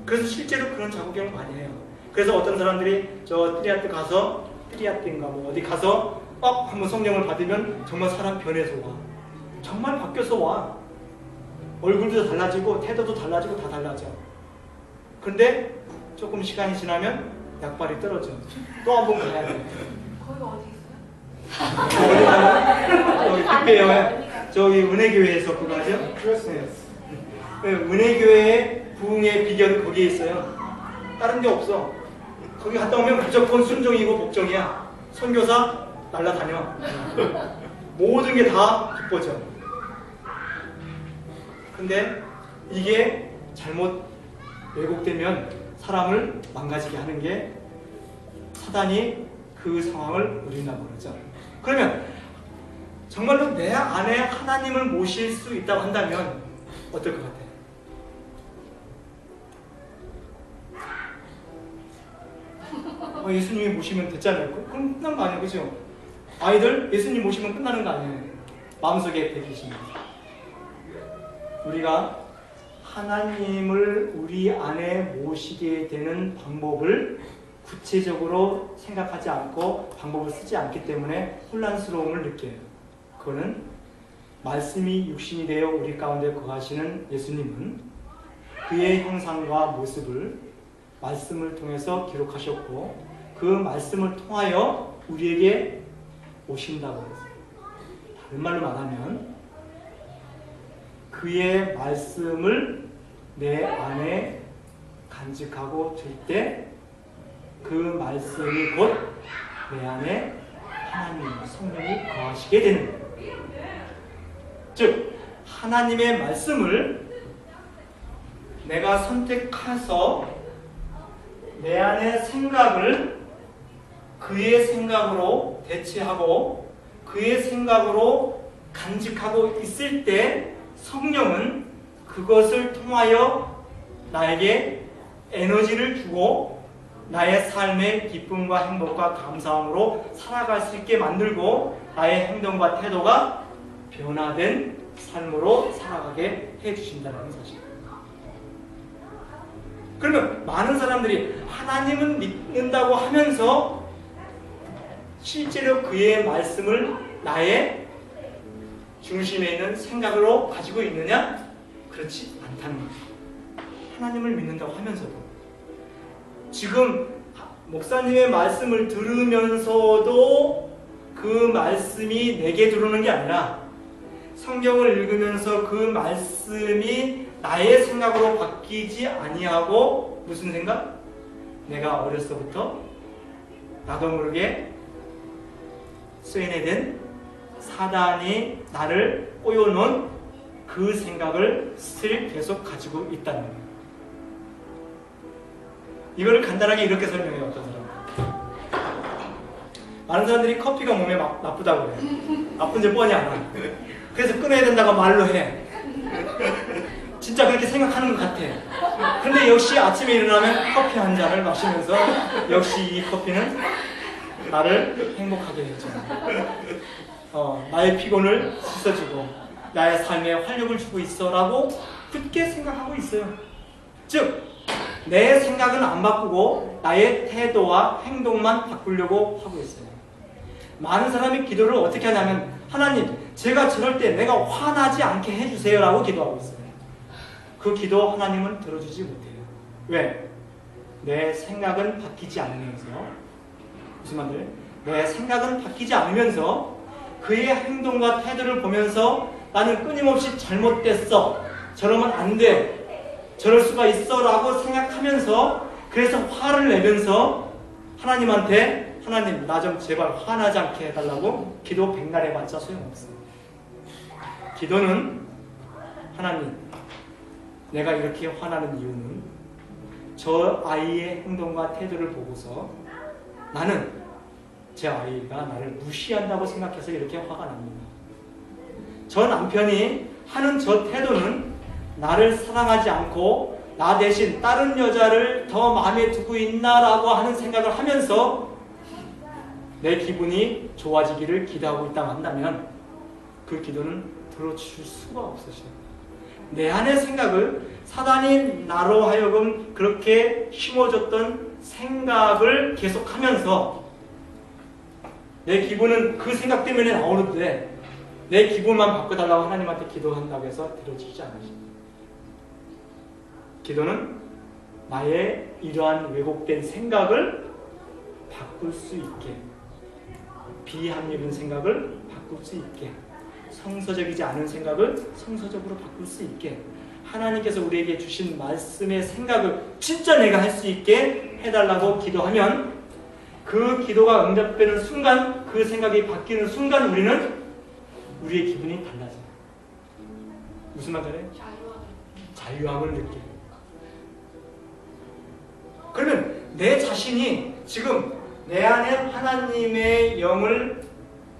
그래서 실제로 그런 작업을 많이 해요. 그래서 어떤 사람들이 저 트리아트인가 뭐 어디 가서 한번 성령을 받으면 정말 사람 변해서 와. 정말 바뀌어서 와. 얼굴도 달라지고 태도도 달라지고 다 달라져. 그런데 조금 시간이 지나면 약발이 떨어져. 또 한 번 가야 돼. 거기가 어디 있어요? 여기 교회에 저기 은혜교회에서 그거 하죠? 네, 은혜교회의 부흥의 비결은 거기에 있어요. 다른 데 없어. 거기 갔다 오면 무조건 순종이고 복종이야. 선교사 날라다녀. 모든 게 다 기뻐져. 근데 이게 잘못 왜곡되면 사람을 망가지게 하는 게 사단이 그 상황을 누린다고 그러죠. 그러면 정말로 내 안에 하나님을 모실 수 있다고 한다면 어떨 것 같아요? 예수님이 모시면 됐잖아요. 그럼 끝난 거 아니에요, 그죠? 아이들 예수님 모시면 끝나는 거 아니에요. 마음속에 베기십니다. 우리가 하나님을 우리 안에 모시게 되는 방법을 구체적으로 생각하지 않고 방법을 쓰지 않기 때문에 혼란스러움을 느껴요. 그거는 말씀이 육신이 되어 우리 가운데 거하시는 예수님은 그의 형상과 모습을 말씀을 통해서 기록하셨고 그 말씀을 통하여 우리에게 오신다고 했어요. 다른 말로 말하면 그의 말씀을 내 안에 간직하고 둘 때 그 말씀이 곧 내 안에 하나님 성령이 거하시게 되는 거예요. 즉 하나님의 말씀을 내가 선택해서 내 안의 생각을 그의 생각으로 대체하고 그의 생각으로 간직하고 있을 때 성령은 그것을 통하여 나에게 에너지를 주고 나의 삶의 기쁨과 행복과 감사함으로 살아갈 수 있게 만들고 나의 행동과 태도가 변화된 삶으로 살아가게 해주신다는 사실입니다. 그러면 많은 사람들이 하나님은 믿는다고 하면서 실제로 그의 말씀을 나의 중심에 있는 생각으로 가지고 있느냐? 그렇지 않다는 거예요. 하나님을 믿는다고 하면서도 지금 목사님의 말씀을 들으면서도 그 말씀이 내게 들어오는 게 아니라 성경을 읽으면서 그 말씀이 나의 생각으로 바뀌지 아니하고 무슨 생각? 내가 어렸을 때부터 나도 모르게 쇠뇌된 사단이 나를 꼬여놓은 그 생각을 스틸 계속 가지고 있다는 거예요. 이걸 간단하게 이렇게 설명해요. 어떤 사람? 많은 사람들이 커피가 몸에 나쁘다고 해요. 나쁜지 뻔히 알아. 그래서 끊어야 된다고 말로 해. 진짜 그렇게 생각하는 것 같아. 근데 역시 아침에 일어나면 커피 한 잔을 마시면서 역시 이 커피는 나를 행복하게 해줘. 나의 피곤을 씻어주고 나의 삶에 활력을 주고 있어라고 굳게 생각하고 있어요. 즉 내 생각은 안 바꾸고 나의 태도와 행동만 바꾸려고 하고 있어요. 많은 사람이 기도를 어떻게 하냐면 하나님 제가 저럴 때 내가 화나지 않게 해주세요 라고 기도하고 있어요. 그 기도 하나님은 들어주지 못해요. 왜? 내 생각은 바뀌지 않으면서 무슨 말이에요? 내 생각은 바뀌지 않으면서 그의 행동과 태도를 보면서 나는 끊임없이 잘못됐어. 저러면 안 돼. 저럴 수가 있어 라고 생각하면서 그래서 화를 내면서 하나님한테 하나님 나 좀 제발 화나지 않게 해달라고 기도 백날 해봤자 소용없어요. 기도는 하나님 내가 이렇게 화나는 이유는 저 아이의 행동과 태도를 보고서 나는 제 아이가 나를 무시한다고 생각해서 이렇게 화가 납니다. 저 남편이 하는 저 태도는 나를 사랑하지 않고 나 대신 다른 여자를 더 마음에 두고 있나라고 하는 생각을 하면서 내 기분이 좋아지기를 기도하고 있다고 한다면 그 기도는 들어줄 수가 없으셔요. 내 안의 생각을 사단이 나로 하여금 그렇게 심어줬던 생각을 계속하면서 내 기분은 그 생각 때문에 나오는데 내 기분만 바꿔달라고 하나님한테 기도한다고 해서 들어주지 않으십니다. 기도는 나의 이러한 왜곡된 생각을 바꿀 수 있게 비합리적인 생각을 바꿀 수 있게, 성서적이지 않은 생각을 성서적으로 바꿀 수 있게, 하나님께서 우리에게 주신 말씀의 생각을 진짜 내가 할 수 있게 해달라고 기도하면 그 기도가 응답되는 순간, 그 생각이 바뀌는 순간 우리는 우리의 기분이 달라져요. 무슨 말이에요? 자유함을 느껴요. 그러면 내 자신이 지금 내 안에 하나님의 영을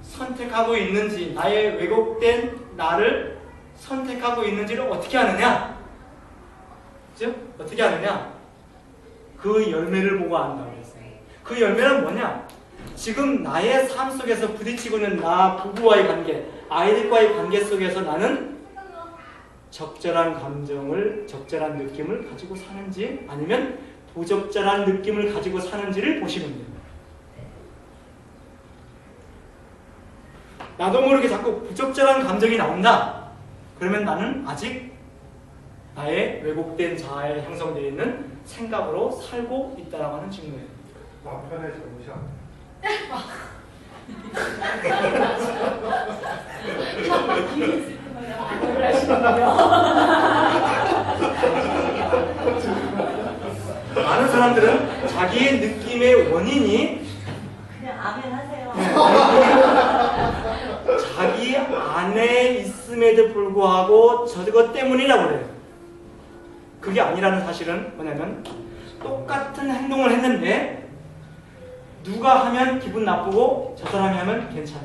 선택하고 있는지, 나의 왜곡된 나를 선택하고 있는지를 어떻게 아느냐? 그죠? 어떻게 아느냐? 그 열매를 보고 안다고 했어요. 그 열매는 뭐냐? 지금 나의 삶 속에서 부딪히고 있는 나 부부와의 관계, 아이들과의 관계 속에서 나는 적절한 감정을, 적절한 느낌을 가지고 사는지, 아니면 부적절한 느낌을 가지고 사는지를 보시면 돼요. 나도 모르게 자꾸 부적절한 감정이 나온다. 그러면 나는 아직 나의 왜곡된 자아에 형성되어 있는 생각으로 살고 있다라고 하는 증거예요. 남편의 잘못이 아니에요. 많은 사람들은 자기의 느낌의 원인이 그냥 아멘 하세요. 자기 안에 있음에도 불구하고 저것 때문이라고 그래요. 그게 아니라는 사실은 뭐냐면 똑같은 행동을 했는데 누가 하면 기분 나쁘고 저 사람이 하면 괜찮아.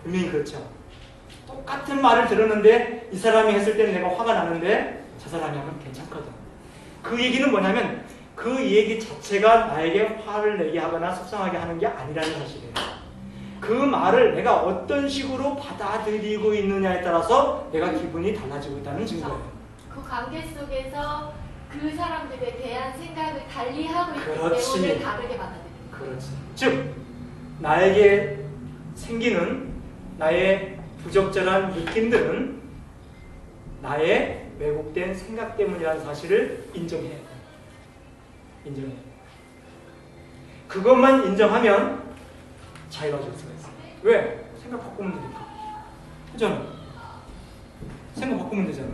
분명히 그렇죠. 똑같은 말을 들었는데 이 사람이 했을 때는 내가 화가 나는데 저 사람이 하면 괜찮거든. 그 얘기는 뭐냐면 그 얘기 자체가 나에게 화를 내게 하거나 속상하게 하는 게 아니라는 사실이에요. 그 말을 내가 어떤 식으로 받아들이고 있느냐에 따라서 내가 기분이 달라지고 있다는 증거예요. 그 관계 속에서 그 사람들에 대한 생각을 달리하고 있기 그렇지. 때문에 다르게 받아들여요. 그렇지. 즉 나에게 생기는 나의 부적절한 느낌들은 나의 왜곡된 생각 때문이라는 사실을 인정해야 돼요. 인정해야 돼요. 그것만 인정하면 자유로워질 수가 있어요. 왜? 생각 바꾸면 되니까. 그잖아. 생각 바꾸면 되잖아.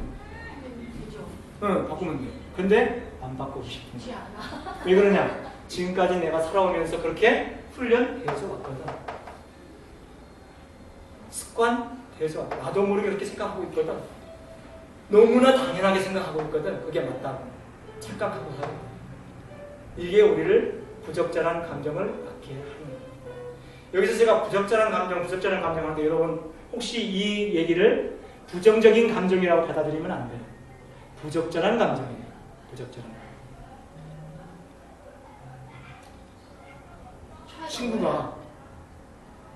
그죠? 응, 바꾸면 돼. 근데 안 바꾸고 싶은 그렇지 거야. 않아. 왜 그러냐? 지금까지 내가 살아오면서 그렇게 훈련해서 왔거든. 습관돼서 왔거든. 나도 모르게 그렇게 생각하고 있거든. 너무나 당연하게 생각하고 있거든. 그게 맞다. 착각하고 살아. 이게 우리를 부적절한 감정을 낳게 하는 거예요. 여기서 제가 부적절한 감정 하는데 여러분 혹시 이 얘기를 부정적인 감정이라고 받아들이면 안 돼요. 부적절한 감정이에요. 부적절한 감정.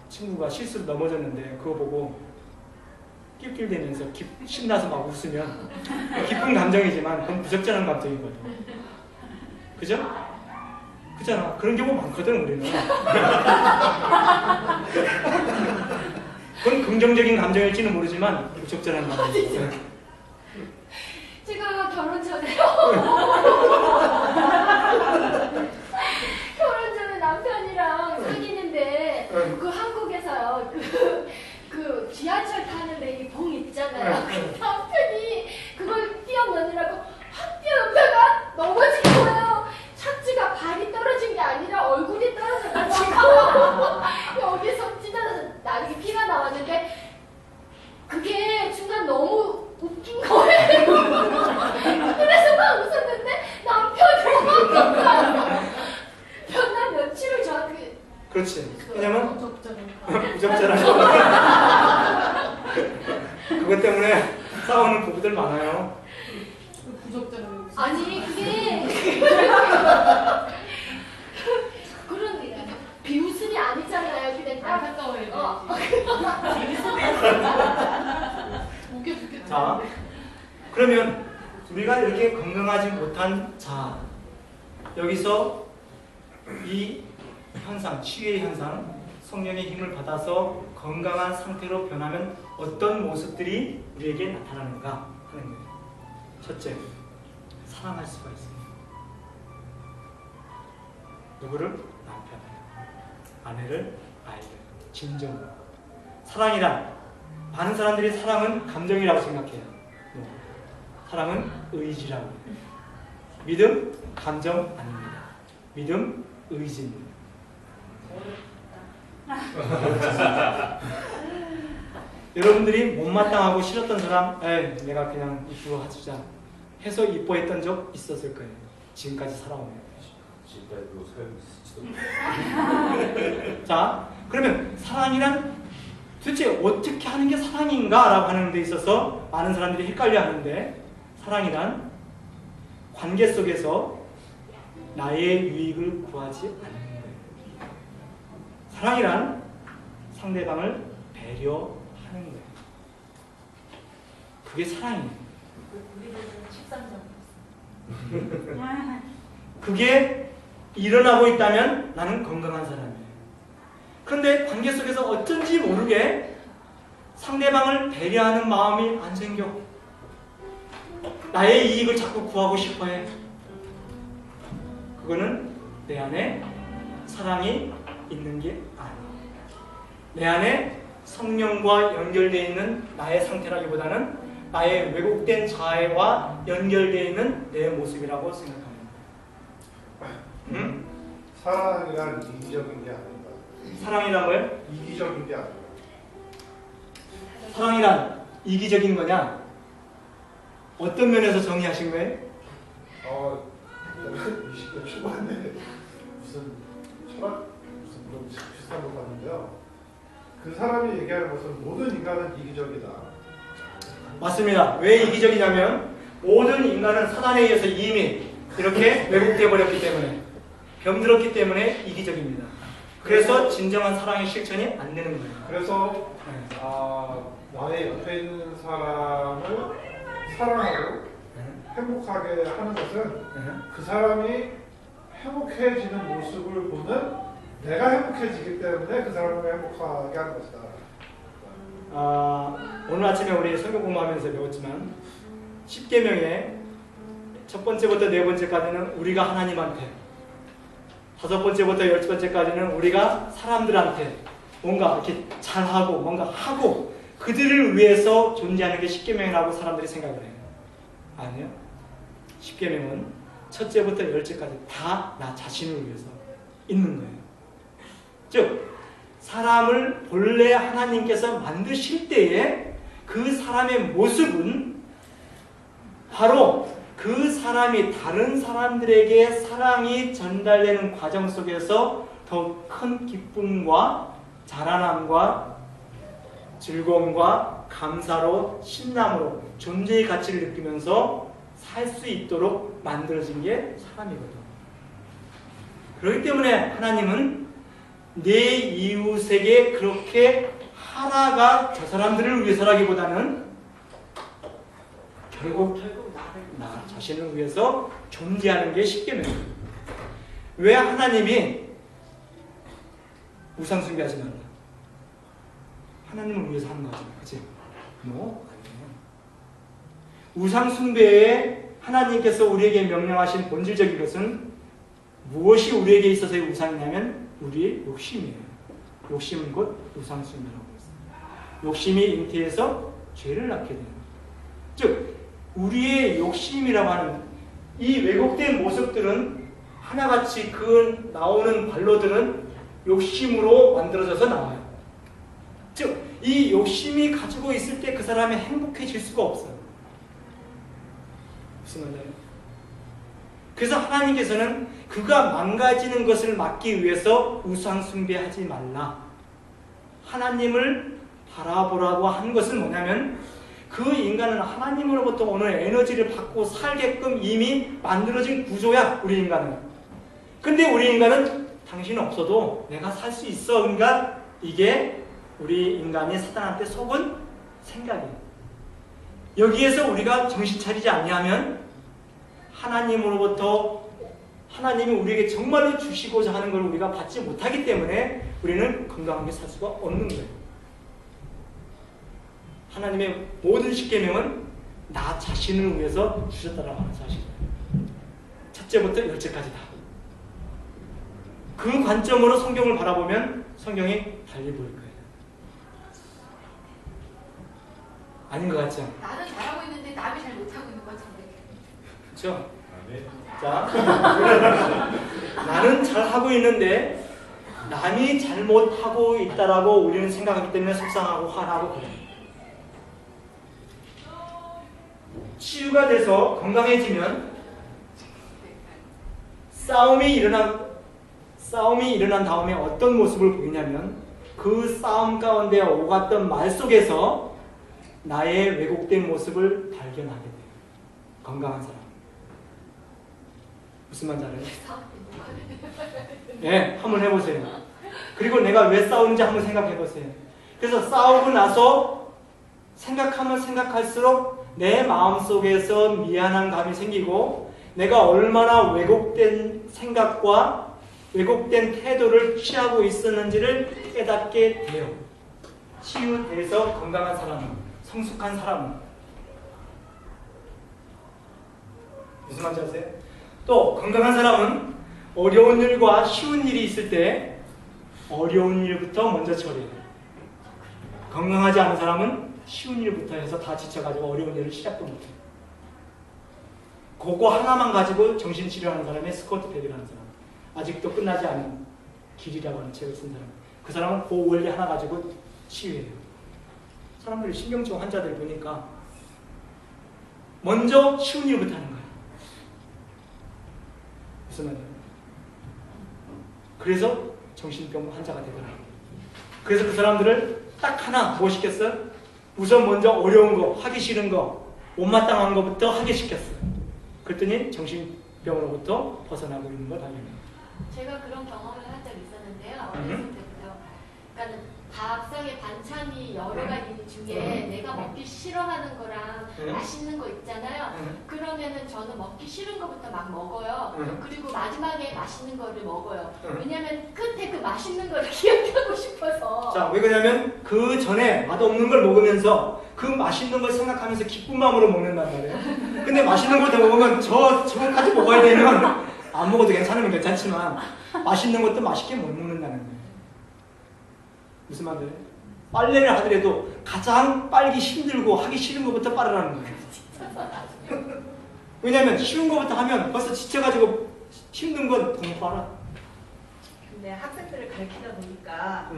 친구가 실수로 넘어졌는데 그거 보고 낄낄대면서 신나서 막 웃으면 기쁜 감정이지만 그건 부적절한 감정이거든. 그죠? 그잖아. 그런 경우 많거든 우리는. 그건 긍정적인 감정일지는 모르지만 부적절한 감정이에요. 제가 결혼 전에 결혼 전에 남편이랑 사귀는데 그 한국에서요 그 지하철 타는데 이 봉 있잖아요. 그 남편이 그걸 뛰어넘으라고 확 뛰어넘다가 넘어진 거예요. 착지가 발이 떨어진 게 아니라 얼굴이 떨어져가지고 여기서 찢어져서 나중에 피가 나왔는데 그게 순간 너무 웃긴 거예요. 그래서 막 웃었는데 남편이 몇날 며칠을 저한테 그렇지. 왜냐면 부적절한 부적절한 그것 때문에 싸우는 부부들 많아요. 부적절한 아니 그게 그런 비웃음이 아니잖아요. 그냥 딱 안타까워요. 웃겨 죽겠다. 자, 그러면 우리가 이렇게 건강하지 못한 자, 여기서 이 현상, 치유의 현상, 성령의 힘을 받아서 건강한 상태로 변하면 어떤 모습들이 우리에게 나타나는가 하는 거예요. 첫째, 사랑할 수가 있어요. 누구를? 남편을, 아내를, 아이를. 진정. 사랑이란 많은 사람들이 사랑은 감정이라고 생각해요. 사랑은 의지라고. 믿음 감정 아닙니다. 믿음 의지입니다. 여러분들이 못마땅하고 싫었던 사람, 내가 그냥 이쁘고 하자 해서 이뻐했던 적 있었을 거예요. 지금까지 살아오면. 지금까지도 소용이 있을지도. 자, 그러면 사랑이란 도대체 어떻게 하는 게 사랑인가? 라고 하는 데 있어서 많은 사람들이 헷갈려 하는데, 사랑이란 관계 속에서 나의 유익을 구하지 않는 거예요. 사랑이란 상대방을 배려하는 거예요. 그게 사랑이에요. 우리들은 식상정. 그게 일어나고 있다면 나는 건강한 사람이에요. 그런데 관계 속에서 어쩐지 모르게 상대방을 배려하는 마음이 안 생겨. 나의 이익을 자꾸 구하고 싶어해. 그거는 내 안에 사랑이 있는 게 아니에요. 내 안에 성령과 연결되어 있는 나의 상태라기보다는 나의 왜곡된 자아와 연결되어 있는 내 모습이라고 생각합니다. 사랑이란 이기적인 게 아닙니다. 사랑이란 거예요? 이기적인 게 아닙니다. 사랑이란 이기적인 거냐? 어떤 면에서 정의하신 거예요? 20대 초반에 무슨 철학 무슨 그런 비슷한 거 봤는데요. 그 사람이 얘기하는 것은 모든 인간은 이기적이다. 맞습니다. 왜 이기적이냐면 모든 인간은 사단에 의해서 이미 이렇게 왜곡되어 버렸기 때문에, 병들었기 때문에 이기적입니다. 그래서 진정한 사랑의 실천이 안 되는 거예요. 그래서 나의 옆에 있는 사람을 사랑하고 행복하게 하는 것은 그 사람이 행복해지는 모습을 보는 내가 행복해지기 때문에 그 사람을 행복하게 하는 것이다. 오늘 아침에 우리 성경 공부하면서 배웠지만 10계명의 첫 번째부터 네 번째까지는 우리가 하나님한테, 다섯 번째부터 10번째까지는 우리가 사람들한테 뭔가 이렇게 잘하고 뭔가 하고 그들을 위해서 존재하는 게 10계명이라고 사람들이 생각을 해요. 아니요. 10계명은 첫째부터 10째까지 다 나 자신을 위해서 있는 거예요. 즉 사람을 본래 하나님께서 만드실 때에 그 사람의 모습은 바로 그 사람이 다른 사람들에게 사랑이 전달되는 과정 속에서 더 큰 기쁨과 자라남과 즐거움과 감사로 신남으로 존재의 가치를 느끼면서 살 수 있도록 만들어진 게 사람이거든. 그렇기 때문에 하나님은 내 이웃에게 그렇게 하나가 저 사람들을 위해서라기보다는 결국 나 자신을 위해서 존재하는 게 10계명이에요. 왜 하나님이 우상 숭배하지 말라? 하나님을 위해서 하는 거지, 그치? 뭐? 아니에요. 우상 숭배에 하나님께서 우리에게 명령하신 본질적인 것은 무엇이 우리에게 있어서의 우상이냐면 우리의 욕심이에요. 욕심은 곧 우상 숭배라고 했습니다. 욕심이 잉태해서 죄를 낳게 되는 거예요. 즉 우리의 욕심이라고 하는 이 왜곡된 모습들은 하나같이 그 나오는 반로들은 욕심으로 만들어져서 나와요. 즉 이 욕심이 가지고 있을 때 그 사람이 행복해질 수가 없어요. 무슨 말이에요? 그래서 하나님께서는 그가 망가지는 것을 막기 위해서 우상 숭배하지 말라. 하나님을 바라보라고 한 것은 뭐냐면 그 인간은 하나님으로부터 오는 에너지를 받고 살게끔 이미 만들어진 구조야, 우리 인간은. 근데 우리 인간은 당신 없어도 내가 살 수 있어. 그러니까 이게 우리 인간이 사단한테 속은 생각이에요. 여기에서 우리가 정신 차리지 않냐면 하나님으로부터 하나님이 우리에게 정말로 주시고자 하는 걸 우리가 받지 못하기 때문에 우리는 건강하게 살 수가 없는 거예요. 하나님의 모든 10계명은 나 자신을 위해서 주셨다라고 하는 사실이에요. 첫째부터 10제까지 다. 그 관점으로 성경을 바라보면 성경이 달리 보일 거예요. 아닌 것 같죠? 나는 잘하고 있는데 남이 잘 못하고 있는 것처럼. 그렇죠? 네. 자, 나는 잘하고 있는데 남이 잘못하고 있다라고 우리는 생각하기 때문에 속상하고 화나고 그래요. 치유가 돼서 건강해지면 싸움이 일어난 다음에 어떤 모습을 보이냐면 그 싸움 가운데 오갔던 말 속에서 나의 왜곡된 모습을 발견하게 돼요. 건강한 사람. 무슨 말인지 알아요? 네, 한번 해보세요. 그리고 내가 왜 싸우는지 한번 생각해보세요. 그래서 싸우고 나서 생각하면 생각할수록 내 마음속에서 미안한 감이 생기고 내가 얼마나 왜곡된 생각과 왜곡된 태도를 취하고 있었는지를 깨닫게 돼요. 치유돼서 건강한 사람은, 성숙한 사람은. 무슨 말인지 아세요? 또 건강한 사람은 어려운 일과 쉬운 일이 있을 때 어려운 일부터 먼저 처리해요. 건강하지 않은 사람은 쉬운 일부터 해서 다 지쳐가지고 어려운 일을 시작도 못해요. 그거 하나만 가지고 정신치료하는 사람이 스코트 백이라는 사람. 아직도 끝나지 않은 길이라고 하는 책을 쓴 사람. 그 사람은 그 원리 하나 가지고 치유해요. 사람들이 신경증 환자들 보니까 먼저 쉬운 일부터 하는 거예요. 무슨 말이에요? 그래서 정신병 환자가 되더라고요. 그래서 그 사람들을 딱 하나 뭐 시켰어요? 우선 먼저 어려운 거, 하기 싫은 거, 못마땅한 거부터 하게 시켰어요. 그랬더니 정신병으로부터 벗어나고 있는 걸 발견해요. 제가 그런 경험을 한 적이 있었는데요. 어렸을 때부터. 그러니까 밥상에 반찬이 여러 가지 중에 내가 먹기 싫어하는 거랑 맛있는 거 있잖아요. 그러면은 저는 먹기 싫은 거부터 막 먹어요. 그리고 마지막에 맛있는 거를 먹어요. 왜냐면 끝에 그 맛있는 거를 기억하고 싶어서. 자, 왜 그러냐면 그 전에 맛없는 걸 먹으면서 그 맛있는 걸 생각하면서 기쁜 마음으로 먹는단 말이에요. 근데 맛있는 걸 더 먹으면 저거까지 먹어야 되면 안 먹어도 괜찮으면 괜찮지만 맛있는 것도 맛있게 못 먹는다는 거예요. 무슨 말이에요? 빨래를 하더라도 가장 빨기 힘들고 하기 싫은 것부터 빨으라는 거예요. 왜냐면 쉬운 것부터 하면 벌써 지쳐가지고 힘든 건 더 빨아. 근데 학생들을 가르치다 보니까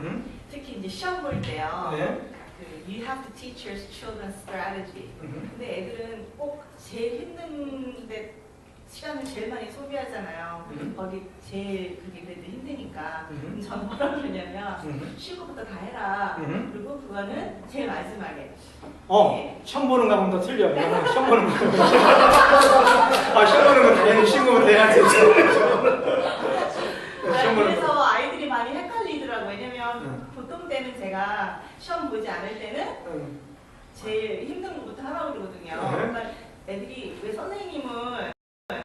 특히 이제 시험 볼 때요. 네. 그 you have to teach your children strategy. 근데 애들은 꼭 제일 힘든데 시간을 제일 많이 소비하잖아요. 거기 제일 그게 그래도 힘드니까. 저는 뭐라 그러냐면 쉬운 것부터 다 해라. 그리고 그거는 제일 마지막에. 시험 보는 거하고는 더 틀려. 시험 보는 거. 시험 보는 거 당연히 쉬운 거부터 해야지. 그래서 아이들이 많이 헷갈리더라고요. 왜냐면 보통 때는 제가 시험 보지 않을 때는 제일 힘든 것부터 하라고 그러거든요. 그러니까